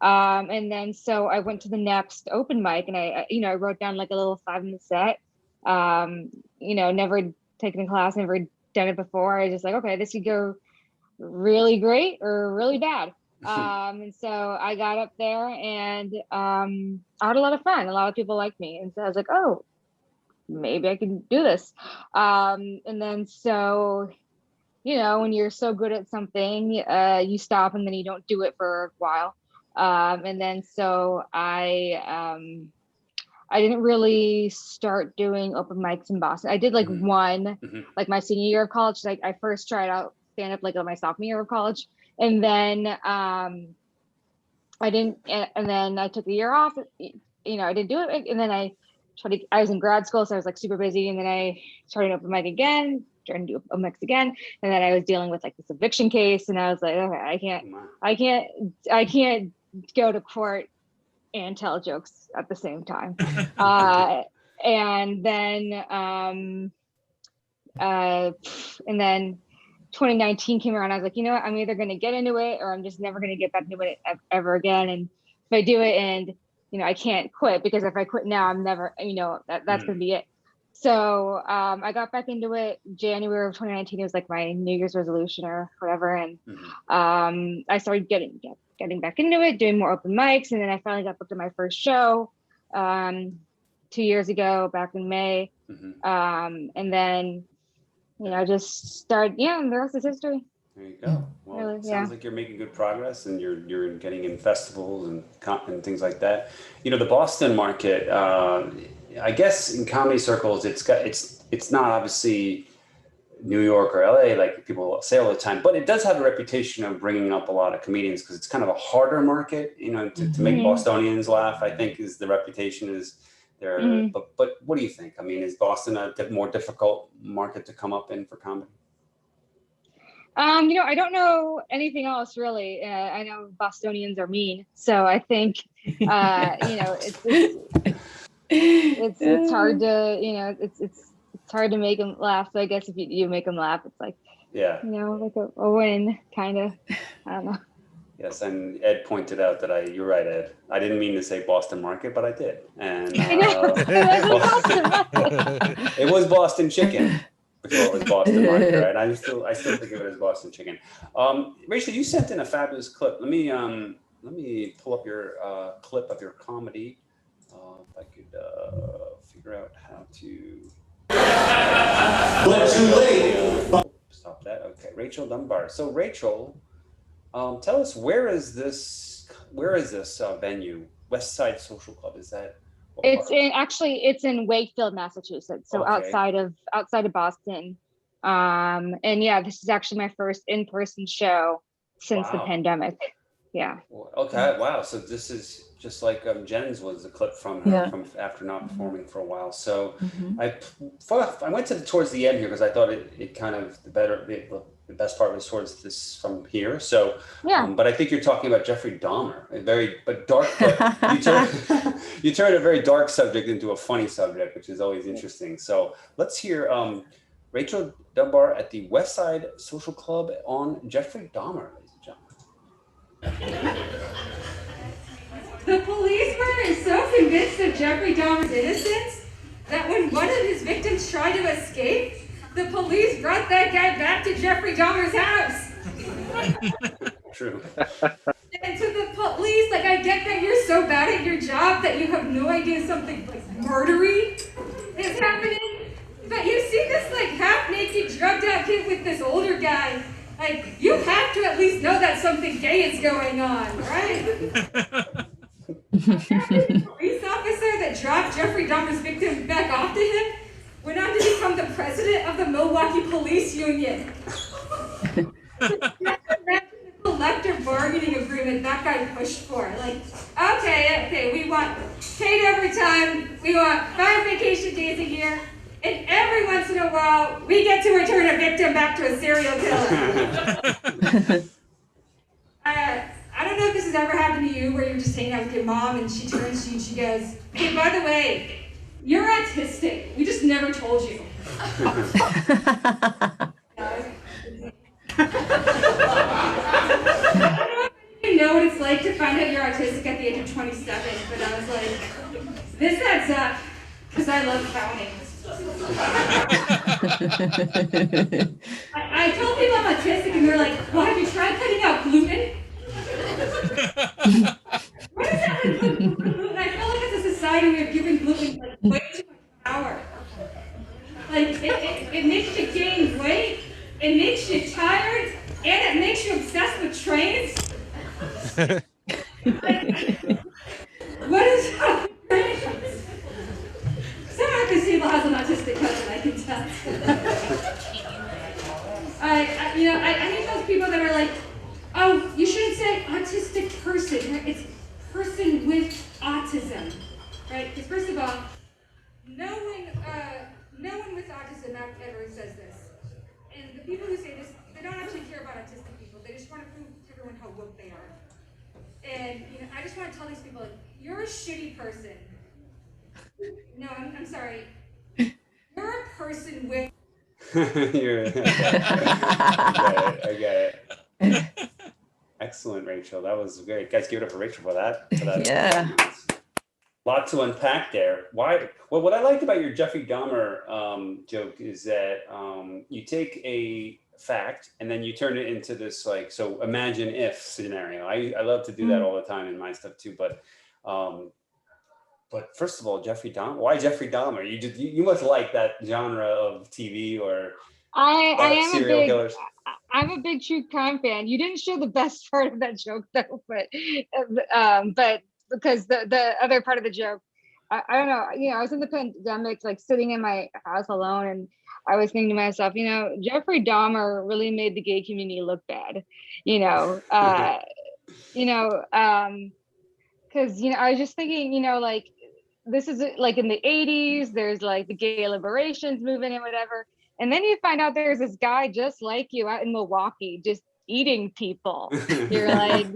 And then so I went to the next open mic, and I wrote down a little 5-minute set. Never taken a class, never done it before. I was just like, okay, this could go really great or really bad. And so I got up there and I had a lot of fun. A lot of people liked me. And so I was like, oh, maybe I can do this. And then so, you know, when you're so good at something, you stop and then you don't do it for a while. And then so I didn't really start doing open mics in Boston. I did like one, like my senior year of college. Like I first tried out stand up like my sophomore year of college. And then I didn't, and then I took a year off, you know, I didn't do it. And then I was in grad school, so I was like super busy. And then I started open mic again, trying to do open mics again. And then I was dealing with like this eviction case. And I was like, okay, I can't go to court and tell jokes at the same time. And then 2019 came around. I was like, you know what? I'm either going to get into it or I'm just never going to get back into it ever again. And if I do it and, you know, I can't quit, because if I quit now, I'm never, you know, that's going to be it. So I got back into it January of 2019. It was like my New Year's resolution or whatever. And I started getting back into it, doing more open mics. And then I finally got booked at my first show 2 years ago, back in May. And then, you know, just started, and the rest is history. There you go. Well, really, it sounds like you're making good progress, and you're getting in festivals and things like that. You know, the Boston market, I guess in comedy circles, it's not obviously New York or LA like people say all the time, but it does have a reputation of bringing up a lot of comedians because it's kind of a harder market, you know, to make Bostonians laugh. I think is the reputation is there. But what do you think? I mean, is Boston a more difficult market to come up in for comedy? You know, I don't know anything else really. I know Bostonians are mean, so I think you know, it's hard to, you know, it's hard to make them laugh. So I guess if you make them laugh, it's like, you know, like a win, kind of. I don't know. Yes, and Ed pointed out that you're right, Ed. I didn't mean to say Boston market, but I did. And it was Boston chicken before it was Boston market, right? I still think of it as Boston chicken. Rachel, you sent in a fabulous clip. Let me pull up your clip of your comedy. If I could figure out how to. But too late. Stop that. Okay, Rachel Dunbar. So Rachel. Tell us, where is this venue? West Side Social Club, is that? It's in Wakefield, Massachusetts. So outside of Boston. And yeah, this is actually my first in-person show since the pandemic. Yeah. Okay. Wow. So this is just like Jen's was a clip from after not performing for a while. So I went towards the end here because I thought it kind of the best part was towards this from here. So but I think you're talking about Jeffrey Dahmer, you turn a very dark subject into a funny subject, which is always interesting. So let's hear Rachel Dunbar at the West Side Social Club on Jeffrey Dahmer. The police were so convinced of Jeffrey Dahmer's innocence that when one of his victims tried to escape, the police brought that guy back to Jeffrey Dahmer's house. True. And to the police, like, I get that you're so bad at your job that you have no idea something like murdery is happening, but you see this like half-naked, drugged-out kid with this older guy. Like, you have to at least know that something gay is going on, right? The police officer that dropped Jeffrey Dahmer's victim back off to him went on to become the president of the Milwaukee Police Union. Imagine the collective bargaining agreement that guy pushed for. Like, okay, we want paid overtime, we want 5 vacation days a year, and every once in a while, we get to return a victim back to a serial killer. I don't know if this has ever happened to you, where you're just hanging out with your mom and she turns to you and she goes, "Hey, by the way, you're autistic. We just never told you." I don't know what it's like to find out you're autistic at the age of 27, but I was like, this adds up, because I love counting. I told people I'm autistic, and they're like, "Well, have you tried cutting out gluten?" What is that with gluten? I feel like as a society we are giving gluten like way too much power. Like it makes you gain weight, it makes you tired, and it makes you obsessed with trains. What is that? Someone at this table has an autistic cousin, I can tell. I hate those people that are like, oh, you shouldn't say autistic person, right? It's person with autism, right? Because first of all, no one with autism ever says this. And the people who say this, they don't actually care about autistic people. They just want to prove to everyone how woke they are. And I just want to tell these people, like, you're a shitty person. No, I'm sorry. You're a person with. I get it. Excellent, Rachel. That was great. Guys, give it up for Rachel for that. Yeah. Lot to unpack there. Well, what I liked about your Jeffrey Dahmer joke is that you take a fact and then you turn it into this like, so imagine if scenario. I love to do that all the time in my stuff too. But first of all, Jeffrey Dahmer. Why Jeffrey Dahmer? You must like that genre of TV or serial killers. I'm a big true crime fan. You didn't show the best part of that joke though, but because the other part of the joke, I don't know. I was in the pandemic, like sitting in my house alone, and I was thinking to myself, Jeffrey Dahmer really made the gay community look bad. Because I was just thinking, like this is like in the 80s. There's like the gay liberations movement and whatever. And then you find out there's this guy just like you out in Milwaukee, just eating people. You're like,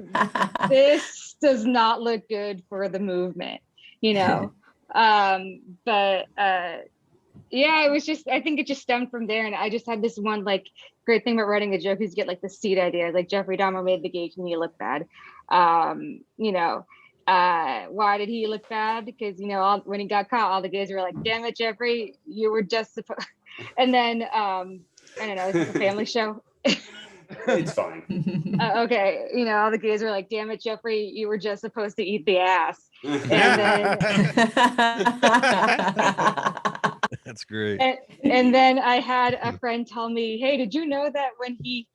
this does not look good for the movement, It was just, I think it just stemmed from there. And I just had this one like great thing about writing a joke is get like the seed idea, like Jeffrey Dahmer made the gay community look bad. Why did he look bad? Because, when he got caught, all the gays were like, damn it, Jeffrey, you were just supposed. And then, I don't know, it's a family show. It's fine. Okay. All the gays were like, damn it, Jeffrey, you were just supposed to eat the ass. And then, that's great. And then I had a friend tell me, hey, did you know that when he,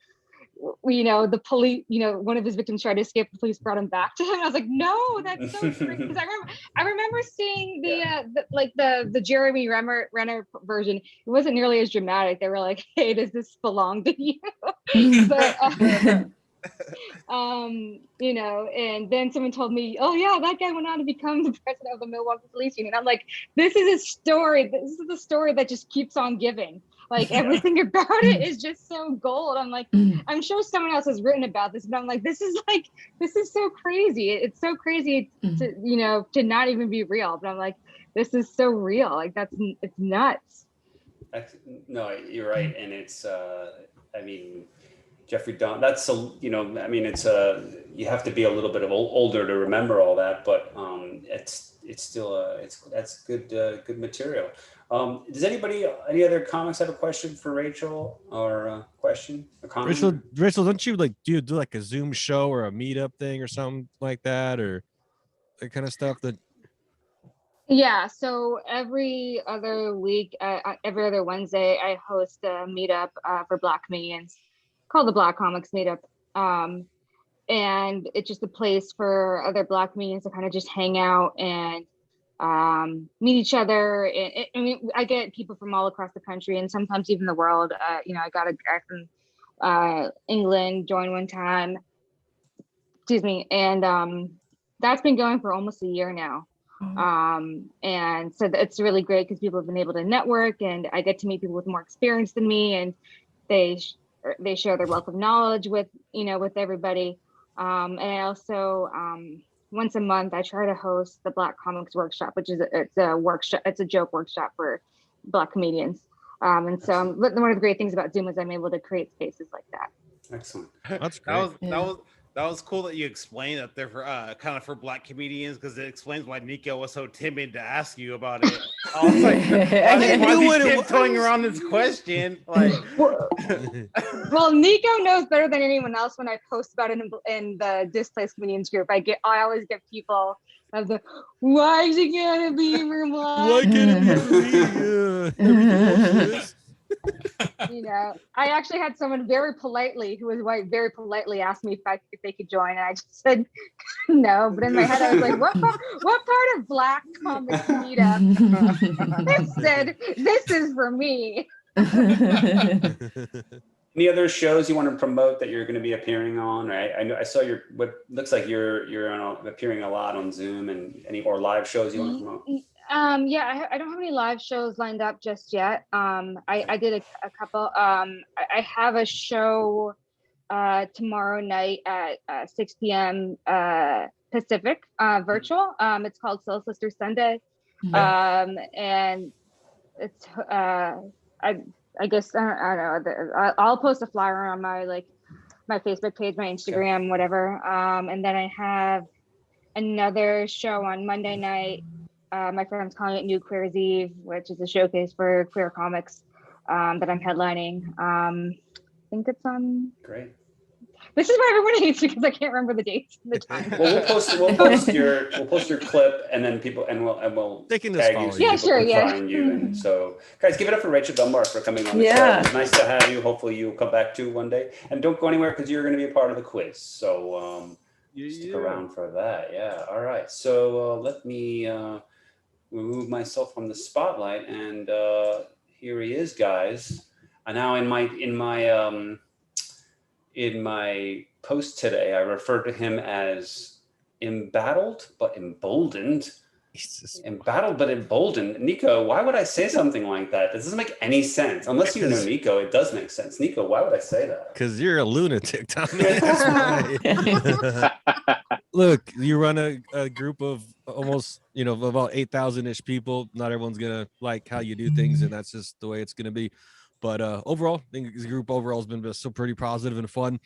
the police, one of his victims tried to escape, the police brought him back to him? I was like, no, that's so true. Because I remember seeing the Jeremy Renner version. It wasn't nearly as dramatic. They were like, hey, does this belong to you? But and then someone told me, oh yeah, that guy went on to become the president of the Milwaukee Police Union. I'm like, this is a story. This is the story that just keeps on giving. Like everything about it is just so gold. I'm like, I'm sure someone else has written about this, but I'm like, this is so crazy. It's so crazy to not even be real. But I'm like, this is so real. Like it's nuts. No, you're right. And it's, Jeffrey Dahmer, that's it's you have to be a little bit of older to remember all that, but it's still that's good material. Does any other comics have a question for Rachel or a question, a comment? Rachel, don't you do like a Zoom show or a meetup thing or something like that, or that kind of stuff that? Yeah, so every other week, every other Wednesday, I host a meetup for Black comedians called the Black Comics Meetup. And it's just a place for other Black comedians to kind of just hang out and meet each other. And I get people from all across the country and sometimes even the world. I got a guy from England join one time. Excuse me. And that's been going for almost a year now. And so it's really great because people have been able to network, and I get to meet people with more experience than me, and they share their wealth of knowledge with everybody. And I also once a month I try to host the Black Comics Workshop, which is it's a joke workshop for Black comedians. And so one of the great things about Zoom is I'm able to create spaces like that. Excellent. That's great. That That was cool that you explained that they're for kind of for black comedians, because it explains why Niko was so timid to ask you about it. I was like, I didn't know what it was. tiptoeing around this question. Like, Well, Niko knows better than anyone else. When I post about it in the Displaced Comedians group, I always get people of the, why is it gonna be Vermont? Why can't it be me? You know, I actually had someone very politely, who was white, very politely ask me if they could join, and I just said no. But in my head, I was like, what part of Black Comics Meetup? It said, this is for me. Any other shows you want to promote that you're going to be appearing on? Right? I know I saw what looks like you're appearing a lot on Zoom, and or live shows you want to promote. Yeah, I don't have any live shows lined up just yet. I did a couple. I have a show tomorrow night at 6 p.m. Pacific, virtual. It's called Soul Sister Sunday. And it's I guess I don't know. I'll post a flyer on my Facebook page, my Instagram, whatever. And then I have another show on Monday night. My friend's calling it New Queer's Eve, which is a showcase for queer comics that I'm headlining. I think it's on. Great. This is why everyone hates me, because I can't remember the dates and the time. Well, we'll post your clip, and then we'll they can just tag you, follow so you. Yeah, sure, yeah. find you. And so, guys, give it up for Rachel Dunbar for coming on the show. It's nice to have you. Hopefully, you'll come back too one day. And don't go anywhere, because you're going to be a part of the quiz. So stick around for that. Yeah. All right. So let me remove myself from the spotlight, and here he is, guys. And now in my post today, I referred to him as embattled but emboldened. Embattled but emboldened. Niko, why would I say something like that? This doesn't make any sense. Unless you know Niko, it does make sense. Niko, why would I say that? Because you're a lunatic, Tommy. That's why. Look, you run a group of almost, about 8,000-ish people. Not everyone's going to like how you do things, and that's just the way it's going to be. But overall, I think the group overall has been so pretty positive and fun.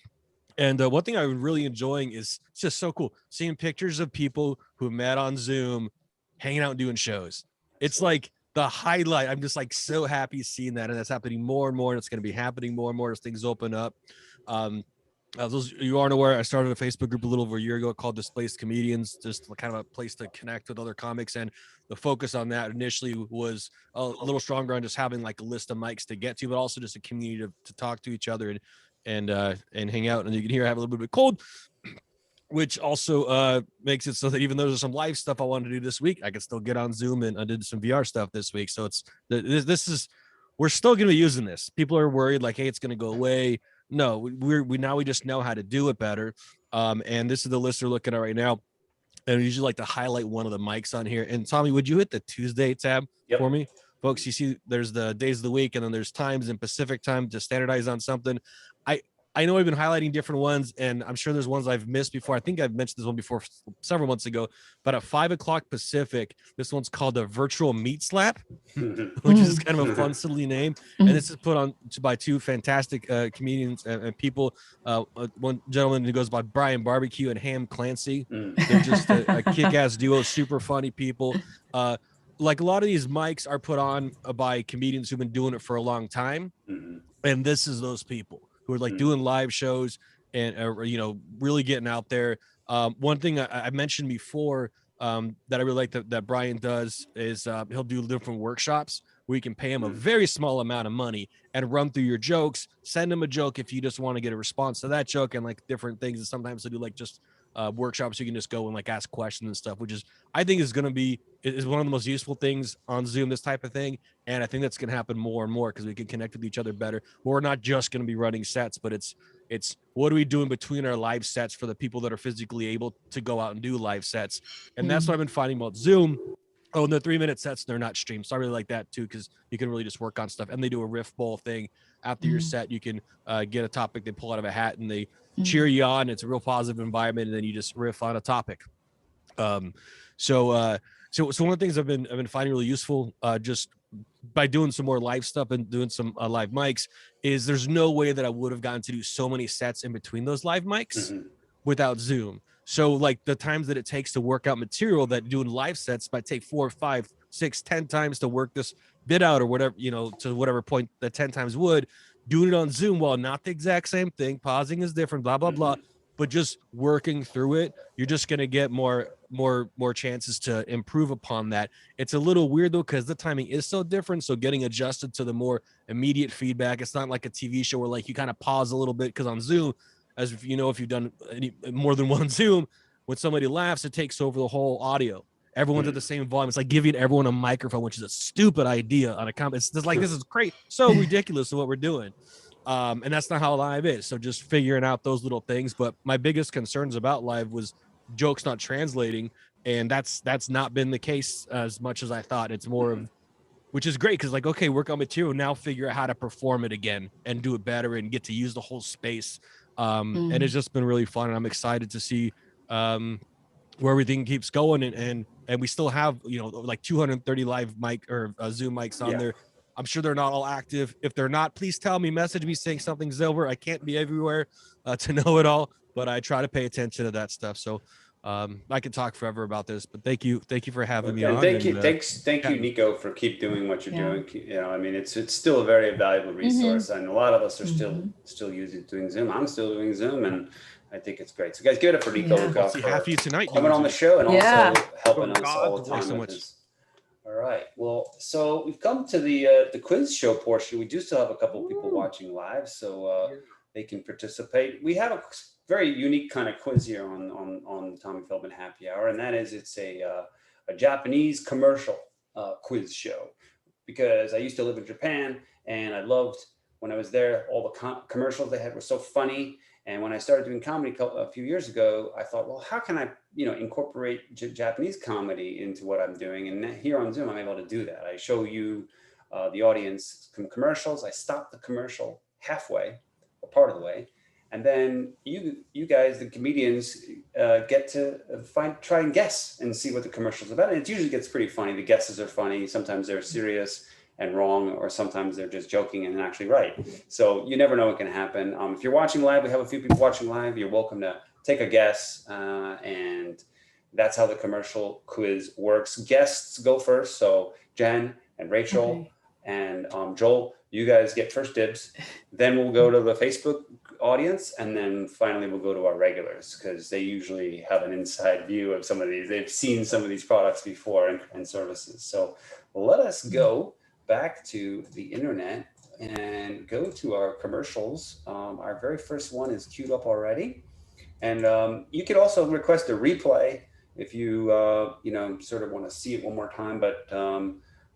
And one thing I'm really enjoying is it's just so cool seeing pictures of people who met on Zoom, hanging out and doing shows. It's like the highlight. I'm just like so happy seeing that, and that's happening more and more, and it's going to be happening more and more as things open up. Those you aren't aware, I started a Facebook group a little over a year ago called Displaced Comedians, just kind of a place to connect with other comics. And the focus on that initially was a little stronger on just having like a list of mics to get to, but also just a community to talk to each other and hang out. And you can hear I have a little bit cold, which also makes it so that even though there's some live stuff I wanted to do this week, I can still get on Zoom, and I did some VR stuff this week. So we're still going to be using this. People are worried like, hey, it's going to go away. No, we just know how to do it better. And this is the list we're looking at right now. And we usually like to highlight one of the mics on here. And Tommy, would you hit the Tuesday tab for me? Folks, you see there's the days of the week, and then there's times in Pacific time to standardize on something. I know I've been highlighting different ones, and I'm sure there's ones I've missed before. I think I've mentioned this one before several months ago, but at 5 o'clock Pacific, this one's called the Virtual Meat Slap, which is kind of a fun, silly name. And this is put on by two fantastic comedians and people. One gentleman who goes by Brian Barbecue and Ham Clancy. They're just a kick-ass duo, super funny people. Like a lot of these mics are put on by comedians who've been doing it for a long time. And this is those people who are like doing live shows and, really getting out there. One thing I mentioned before that I really like that Brian does is he'll do different workshops where you can pay him a very small amount of money and run through your jokes, send him a joke if you just want to get a response to that joke, and like different things. And sometimes they do like just workshops you can just go and like ask questions and stuff, which is I think is going to be is one of the most useful things on Zoom, this type of thing. And I think that's going to happen more and more because we can connect with each other better. We're not just going to be running sets, but it's what are we doing between our live sets for the people that are physically able to go out and do live sets. And that's what I've been finding about Zoom. Oh, and the 3-minute sets, they're not streamed. So I really like that too, because you can really just work on stuff. And they do a riff bowl thing after your set. You can get a topic they pull out of a hat and they cheer you on. It's a real positive environment, and then you just riff on a topic. So one of the things I've been finding really useful, just by doing some more live stuff and doing some live mics, is there's no way that I would have gotten to do so many sets in between those live mics without Zoom. So like the times that it takes to work out material that doing live sets might take 4, 5, 6, 10 times to work this bit out or whatever, you know, to whatever point that 10 times would. Doing it on Zoom, while not the exact same thing, pausing is different, blah, blah, blah, but just working through it, you're just going to get more chances to improve upon that. It's a little weird though, because the timing is so different. So getting adjusted to the more immediate feedback, it's not like a TV show where like you kind of pause a little bit, because on Zoom, as if you know, if you've done more than one Zoom, when somebody laughs, it takes over the whole audio. Everyone's at the same volume. It's like giving everyone a microphone, which is a stupid idea on a comment. It's just like, this is great, so ridiculous of what we're doing. And that's not how live is. So just figuring out those little things. But my biggest concerns about live was jokes not translating. And that's not been the case as much as I thought. It's more of, which is great, because like, okay, work on material, now figure out how to perform it again and do it better and get to use the whole space. And it's just been really fun. And I'm excited to see where everything keeps going, and we still have, you know, like 230 live mic or Zoom mics on there. I'm sure they're not all active. If they're not, please tell me, message me saying something's over. I can't be everywhere to know it all, but I try to pay attention to that stuff. So I could talk forever about this, but thank you for having me on. Thank you, Niko, for keep doing what you're doing. You know, I mean, it's still a very valuable resource, and a lot of us are still doing Zoom. I'm still doing Zoom, and I think it's great. So guys, give it up for Niko Lukoff for happy tonight coming on the show and also helping us all the time. Thanks so much. All right. Well, so we've come to the quiz show portion. We do still have a couple of people watching live, so they can participate. We have a very unique kind of quiz here on Tommy Feldman Happy Hour, and that is, it's a Japanese commercial quiz show, because I used to live in Japan, and I loved, when I was there, all the commercials they had were so funny. And when I started doing comedy a few years ago, I thought, well, how can I, incorporate Japanese comedy into what I'm doing? And here on Zoom, I'm able to do that. I show you, the audience, some commercials. I stop the commercial halfway or part of the way, and then you guys, the comedians, get to try and guess and see what the commercial's about. And it usually gets pretty funny. The guesses are funny. Sometimes they're serious and wrong, or sometimes they're just joking and actually right. So you never know what can happen. If you're watching live, we have a few people watching live. You're welcome to take a guess, and that's how the commercial quiz works. Guests go first. So Jen and Rachel and Joel, you guys get first dibs. Then we'll go to the Facebook audience, and then finally we'll go to our regulars, because they usually have an inside view of some of these. They've seen some of these products before and services. So let us go back to the internet and go to our commercials. Our very first one is queued up already, and you could also request a replay if you sort of want to see it one more time, but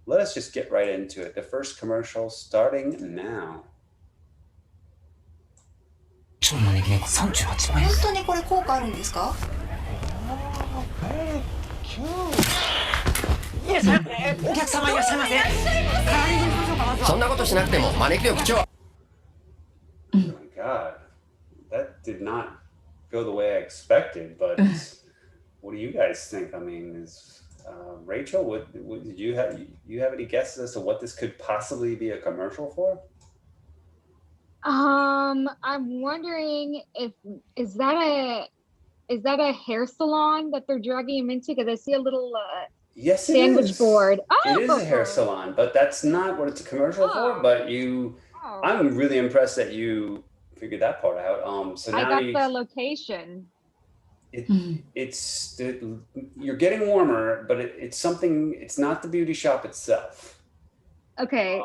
let us just get right into it. The first commercial starting now. 本当にこれ効果あるんですか？お客様いらっしゃいませ。そんなことしなくても招きを口を。 Oh my God, that did not go the way I expected. But what do you guys think? I mean, Rachel, did you have any guesses as to what this could possibly be a commercial for? I'm wondering is that a hair salon that they're dragging him into? Because I see a little yes, sandwich board. It is a hair salon, but that's not what it's a commercial for. But I'm really impressed that you figured that part out. So now I got the location. You're getting warmer, but it's something. It's not the beauty shop itself. Okay,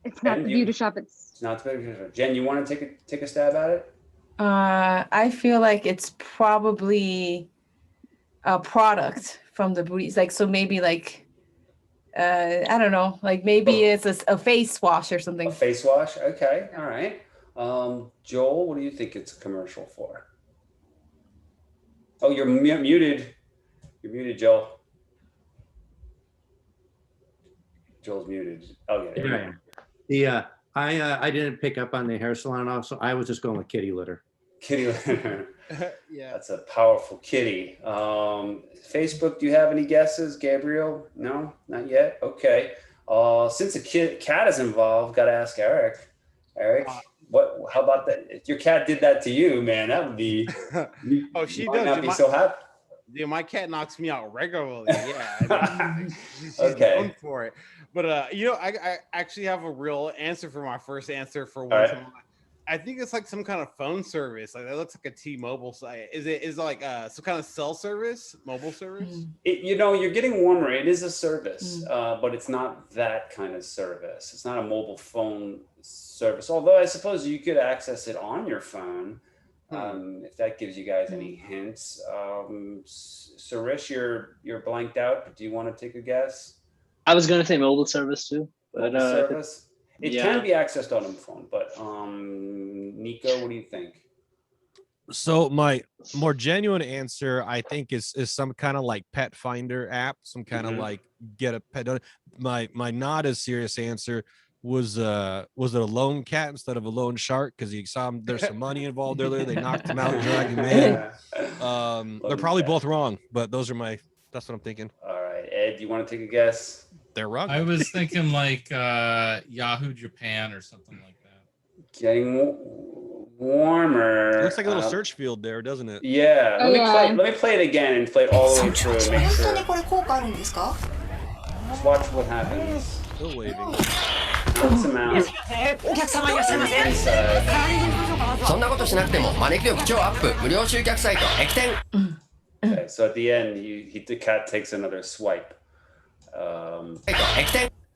it's not the beauty shop. It's not the beauty shop. Jen, you want to take a stab at it? I feel like it's probably a product from the booties. Like, so maybe like, I don't know, like maybe it's a face wash or something. A face wash? Okay. All right. Joel, what do you think it's a commercial for? Oh, you're muted. You're muted, Joel. Joel's muted. Okay. I didn't pick up on the hair salon. Also, I was just going with kitty litter. Kitty litter. Yeah, that's a powerful kitty. Facebook, do you have any guesses, Gabriel? No, not yet. Okay. Since a cat is involved, got to ask Eric. Eric, What? How about that? If your cat did that to you, man, that would be. Oh, she might does. not Dude, be so happy. Dude, my cat knocks me out regularly. Yeah, I mean, she's Okay. known for it. But you know, I actually have a real answer for my first answer for All one. right. I think it's like some kind of phone service. Like that looks like a T-Mobile site. Is it like some kind of cell service, mobile service? You know, you're getting warmer. It is a service, but it's not that kind of service. It's not a mobile phone service. Although I suppose you could access it on your phone, if that gives you guys any hints. Sirish, you're blanked out, but do you want to take a guess? I was gonna say mobile service too, but Mobile service? It yeah. can be accessed on a phone, but Niko, what do you think? So my more genuine answer, I think, is some kind of like pet finder app, some kind of like get a pet. My not as serious answer was it a lone cat instead of a lone shark? Because you saw there's some money involved earlier. They knocked him out, dragged him in. They're probably both wrong, but that's what I'm thinking. All right, Ed, you want to take a guess? They're wrong. I was thinking like Yahoo Japan or something like that. Getting warmer. It looks like a little search field there, doesn't it? Yeah. Let me play it again and play it all the way through and make sure. Just watch what happens. Still waving. Knocks him out. Inside. そんなことしなくても招き力超アップ無料集客サイト駅店 Okay, so at the end, the cat takes another swipe.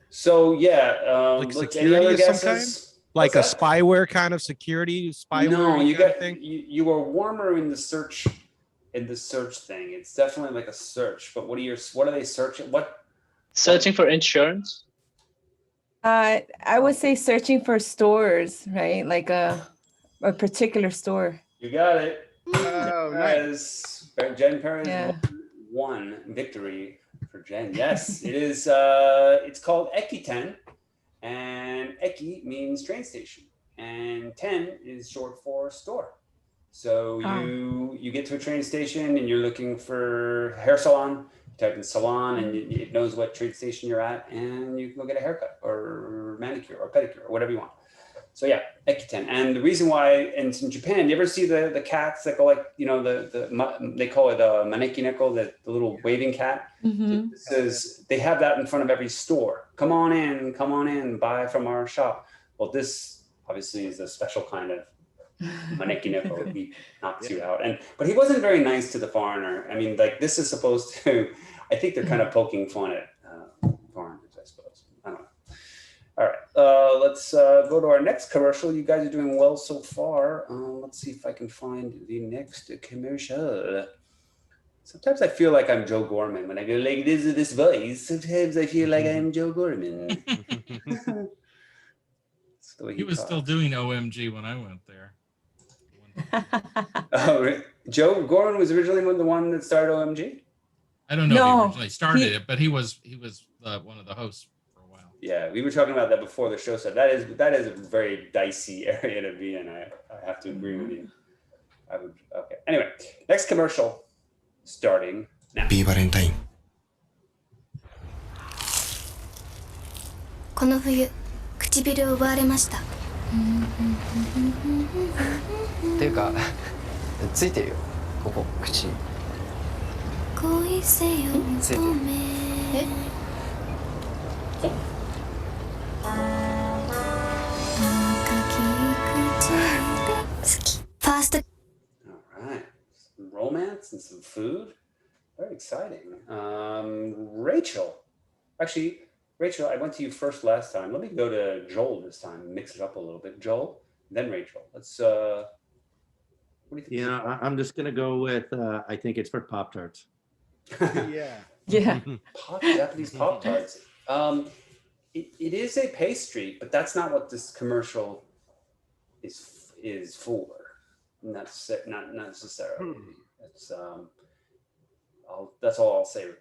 So yeah, like any security other of some guesses? kind? Like What's a that? spyware kind of security spyware. No, you kind of got thing? you are warmer in the search thing. It's definitely like a search. But what are they searching? Searching for insurance. I would say searching for stores, right? Like a particular store. You got it. Oh, nice. Jen Perez Yeah. won victory for Jen. Yes, it is. It's called Ekiten, and Eki means train station, and ten is short for store. So you get to a train station and you're looking for hair salon. You type in salon and it knows what train station you're at, and you can go get a haircut or manicure or pedicure or whatever you want. So yeah, Ekiten. And the reason why, and in Japan, you ever see the cats that go like, you know, they call it maneki neko, the little waving cat. Mm-hmm. It says they have that in front of every store. Come on in, buy from our shop. Well, this obviously is a special kind of maneki neko. He knocks you out. But he wasn't very nice to the foreigner. I mean, like this is supposed to, I think they're kind of poking fun at foreigners, I suppose. I don't know. All right, let's go to our next commercial. You guys are doing well so far. Let's see if I can find the next commercial. Sometimes I feel like I'm Joe Gorman when I go like this voice. Sometimes I feel like I'm Joe Gorman. He was still doing OMG when I went there. Joe Gorman was originally the one that started OMG? I don't know if he originally started it, but he was one of the hosts. Yeah, we were talking about that before the show. So that is a very dicey area to be in. I have to agree with you. Okay. Anyway, next commercial starting now. ビーバレンタインこの冬唇を奪われましたっていうかついてるよここ口恋せよついてるFirst. All right, some romance and some food. Very exciting. Rachel. Actually, Rachel, I went to you first last time. Let me go to Joel this time. Mix it up a little bit. Joel, then Rachel. Let's. What do you think? Yeah, I'm just gonna go with. I think it's for Pop-Tarts. Yeah. Yeah. Japanese Pop-Tarts. It is a pastry, but that's not what this commercial is for. Not necessarily. It's that's all I'll say.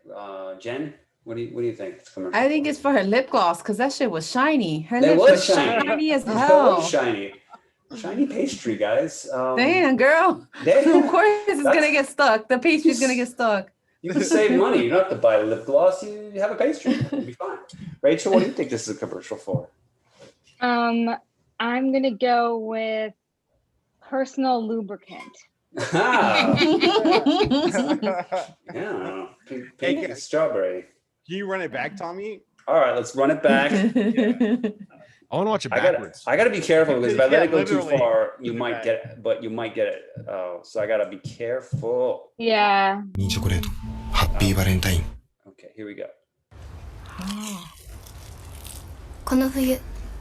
Jen, what do you think? It's commercial. I think it's for her lip gloss because that shit was shiny. Her That lips was were shiny. shiny as That hell. was shiny pastry, guys. Damn, girl. Damn. Of course it's gonna get stuck. The pastry's gonna get stuck. You can save money. You don't have to buy lip gloss. You have a pastry. It'll be fine. Rachel, what do you think this is a commercial for? I I'm gonna go with personal lubricant. Yeah, pink and strawberry. Can you run it back, Tommy? All right, let's run it back. I want to watch it backwards. I gotta be careful because if I let it go too literally. far, you might get it, but you might get it. Oh, so I gotta be careful. Yeah. ミニチョコレートハッピーバレンタイン Okay, here we go. この冬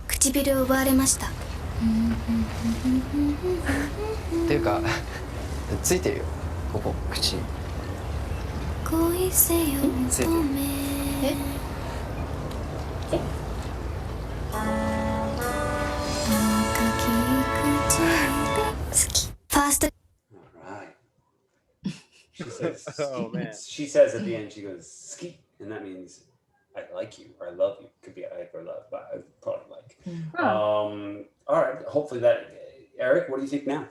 唇を奪われました。っていうかついてるよここ口恋せよついてるファースト Right. She says, Oh, man. She says at the end, she goes, ski, and that means I like you or I love you. Could be I like or love, but I probably like. All right. Hopefully that, Eric, what do you think now?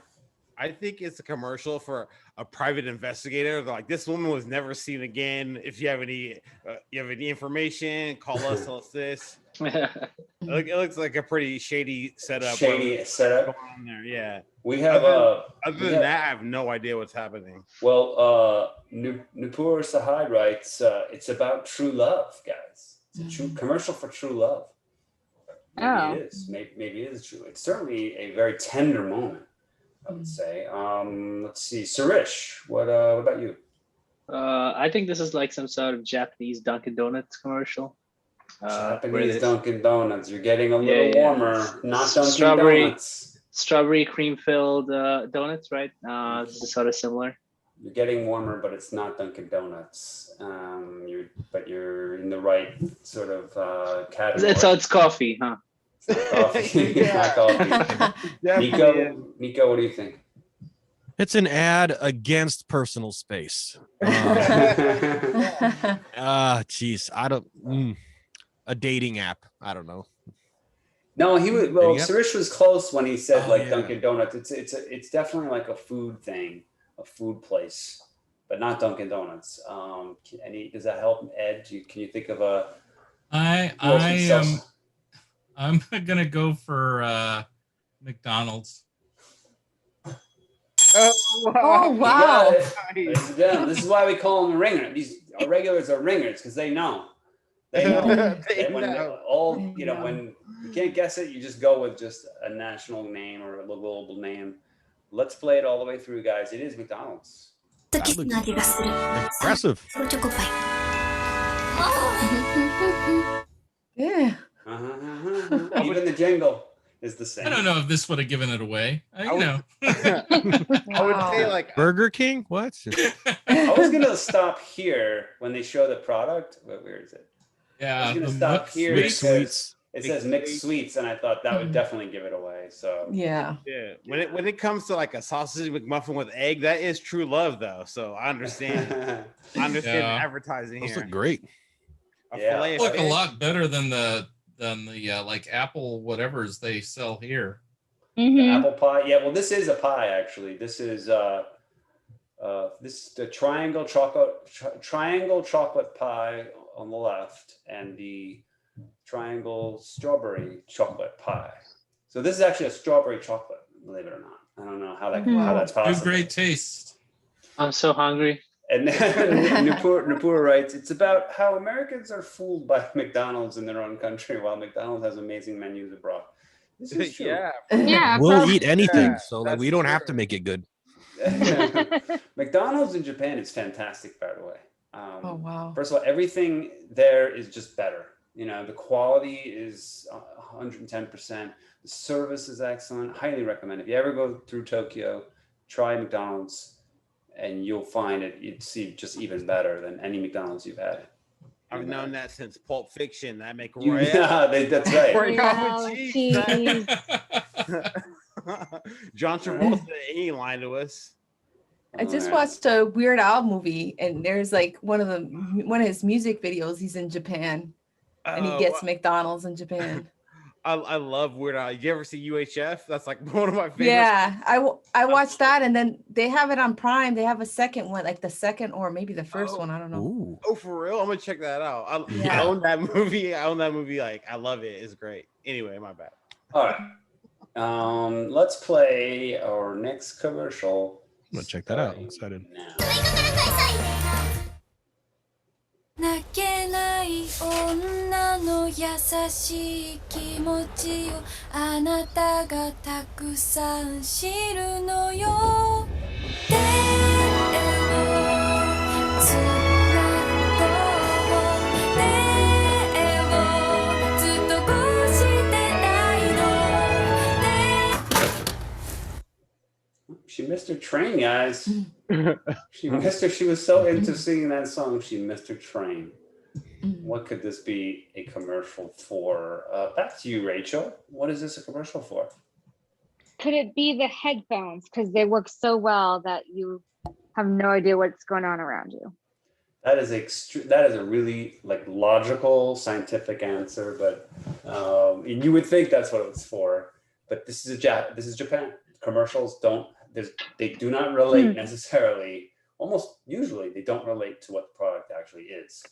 I think it's a commercial for a private investigator. They're like, this woman was never seen again. If you have any information, call us, tell us this. It looks like a pretty shady setup. Shady setup. Going on there, yeah. We have other than that, I have no idea what's happening. Well, Nupur Sahai writes, it's about true love, guys. It's a true commercial for true love. Maybe it is. Maybe it is true. It's certainly a very tender moment, I would say. Let's see, Sirish, what about you? I think this is like some sort of Japanese Dunkin' Donuts commercial. Japanese Dunkin' Donuts. You're getting a little warmer. Not Dunkin' Donuts. Strawberry cream-filled donuts, right? This is sort of similar. You're getting warmer, but it's not Dunkin' Donuts. You're in the right sort of category. So it's coffee, huh? It's not coffee. It's not coffee. Niko, what do you think? It's an ad against personal space. Geez, I don't. A dating app. I don't know. No, he was. Well, Sirish was close when he said Dunkin' Donuts. It's definitely like a food thing, a food place, but not Dunkin' Donuts. Does that help, Ed? Can you think of a? I'm gonna go for McDonald's. Oh wow! Ladies and gentlemen, this is why we call them a ringer. These regulars are ringers because they know. They know. When you can't guess it, you just go with just a national name or a global name. Let's play it all the way through, guys. It is McDonald's. Impressive. Yeah. Even the jingle is the same. I don't know if this would have given it away. I would say like Burger King. What? I was gonna stop here when they show the product, but where is it? Yeah, I was gonna stop here. Mixed sweets. It says mixed sweets, and I thought that would definitely give it away. So yeah. When it comes to like a sausage McMuffin with egg, that is true love, though. So I understand. The advertising Those here. look great. Yeah, look a lot better than the like Apple whatever's they sell here. The apple pie. Yeah, well, this is a pie actually. This is the triangle chocolate pie on the left, and the triangle strawberry chocolate pie. So this is actually a strawberry chocolate, believe it or not. I don't know how that's possible. Good, great taste. I'm so hungry. And Nupur writes, it's about how Americans are fooled by McDonald's in their own country while McDonald's has amazing menus abroad. This is true. Yeah, we'll eat anything, so that we don't have to make it good. McDonald's in Japan is fantastic, by the way. Oh wow! First of all, everything there is just better. You know, the quality is 110%. The service is excellent. Highly recommend. If you ever go through Tokyo, try McDonald's, and you'll find it's just even better than any McDonald's you've had. I've known that since Pulp Fiction. That make that's right. John Travolta said any line to us. I just watched a Weird Al movie, and there's like one of his music videos. He's in Japan, and he gets McDonald's in Japan. I love Weird Al. You ever see UHF? That's like one of my favorites. Yeah, I watched that, and then they have it on Prime. They have a second one, like the second or maybe the first one. I don't know. Ooh. Oh, for real? I'm gonna check that out. I own that movie. Like, I love it. It's great. Anyway, my bad. All right. Let's play our next commercial. I'm gonna check that out. I'm excited. Now. 泣けない女の優しい気持ちをあなたがたくさん知るのよ手をつなごう手をずっとこうしてたいの She missed her train, guys. She was so into singing that song, she missed her train. What could this be a commercial for? Back to you, Rachel. What is this a commercial for? Could it be the headphones? Because they work so well that you have no idea what's going on around you. That is a really like logical, scientific answer, but you would think that's what it was for. But this is Japan. Commercials they do not relate necessarily. Almost usually they don't relate to what the product actually is.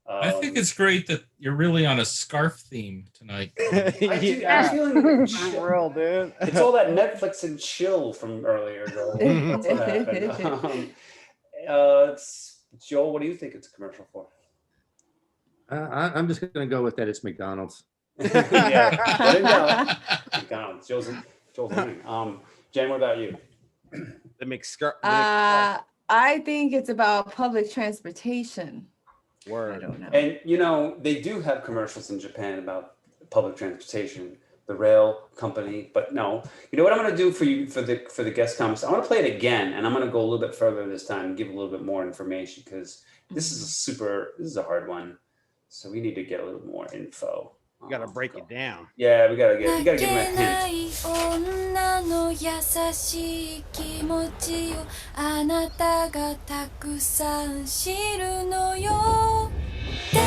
I think it's great that you're really on a scarf theme tonight. I'm feeling real, dude. It's all that Netflix and chill from earlier, Joel. That's what happened. Joel, what do you think it's a commercial for? I'm just gonna go with that. It's McDonald's. Yeah, McDonald's. Joel's winning. Jen, what about you? The McScar. I think it's about public transportation. Word. I don't know. And they do have commercials in Japan about public transportation, the rail company. But no, you know what I'm going to do for you for the guest comments? I want to play it again, and I'm going to go a little bit further this time and give a little bit more information because this is a hard one. So we need to get a little more info. You got to break it down. Yeah, you got to give them a hint. 女の優しい気持ちをあなたがたくさん知るのよ手を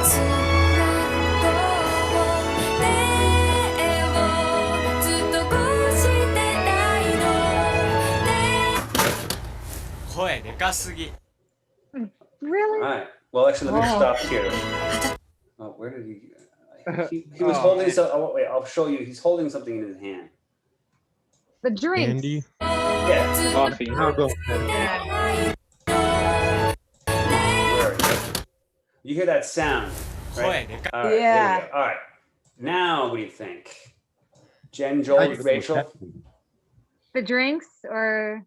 つなごう手をずっとこうしてたいの声でかすぎ Really? All right. Well, actually, let me stop here. Oh, where did he was holding something. Oh, wait, I'll show you. He's holding something in his hand. The drink. Andy. Yeah. Coffee. Where are you? You hear that sound, right? All right, Yeah. there we go. All right. Now, what do you think? Jen, Joel, Rachel? The drinks or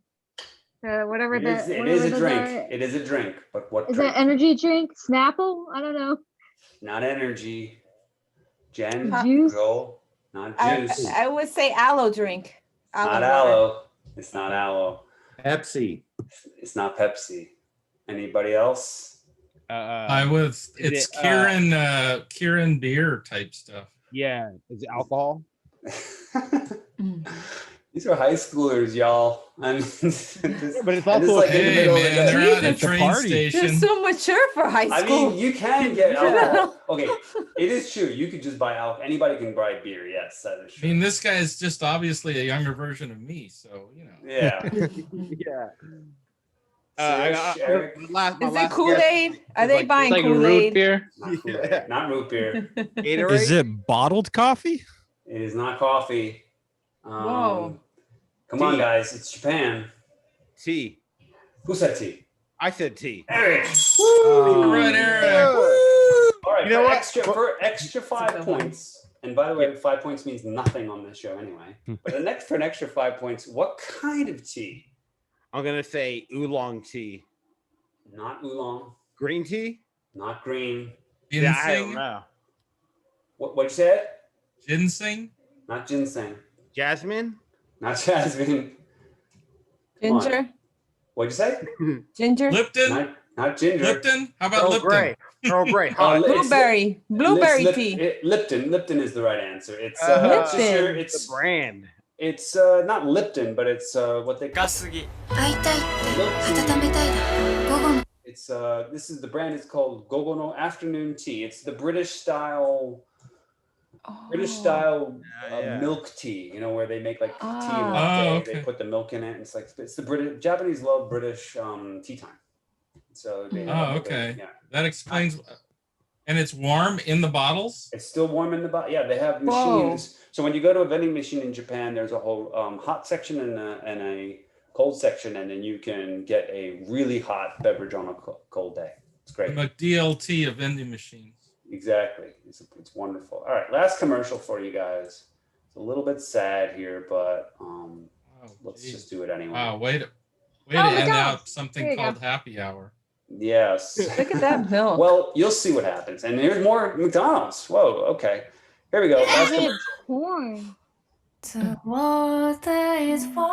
whatever It is a drink. It is a drink. But what is drink? it? Energy drink? Snapple? I don't know. Not energy. Jen, Juice? Joel, not juice. I would say aloe drink. Not aloe. It's not aloe. Pepsi. It's not Pepsi. Anybody else? It's Kieran beer type stuff. Yeah, is it alcohol? These are high schoolers, y'all. I mean, but it's also like in the middle of the day. They're at a Jesus, train station. You're so mature for high I school. mean, you can get alcohol. Okay, it is true. You could just buy alcohol. Anybody can buy beer. Yes, that is I true. mean, this guy is just obviously a younger version of me, so Yeah. Yeah. Eric? Is it Kool-Aid? Are they buying like Kool-Aid? root beer? Not Kool-Aid. Not root beer. Is it bottled coffee? It is not coffee. Whoa. Come on, guys. It's Japan. Tea. Who said tea? I said tea. Eric. All right, Eric. All right. You know what? For extra 5 points. And by the way, 5 points means nothing on this show anyway. But for an extra 5 points, what kind of tea? I'm gonna say oolong tea. Not oolong. Green tea? Not green. Yeah, I don't Ginseng? know. What'd you say? Ginseng? Not ginseng. Jasmine? Not jasmine. Come on. Ginger? What'd you say? Ginger? Lipton? Not ginger. Lipton? How about Earl Lipton? Grey. Earl Grey. Oh, Blueberry. Blueberry tea. Lipton. Lipton is the right answer. It's Lipton. it's the brand. It's not Lipton, but it's what they. かすぎ 会いたいって温めたいだ午後の It's this is the brand. It's called Gogono Afternoon Tea. It's the British style Yeah. milk tea. You know, where they make like tea and Ah. latte. Oh, okay. They put the milk in it. It's the British Japanese love British tea time. So they Oh, okay. Yeah. That explains. And it's warm in the bottles? It's still warm in the bottle. Yeah, they have Whoa. machines. So when you go to a vending machine in Japan, there's a whole hot section and a cold section, and then you can get a really hot beverage on a cold day. It's great. The McDLT of vending machines. Exactly. It's wonderful. All right, last commercial for you guys. It's a little bit sad here, but let's just do it anyway. Wow, way to end out something called happy hour. Yes. Look at that milk. Well, you'll see what happens. And here's more McDonald's. Whoa, okay. Here we go. Last commercial. Corn. The water is wide.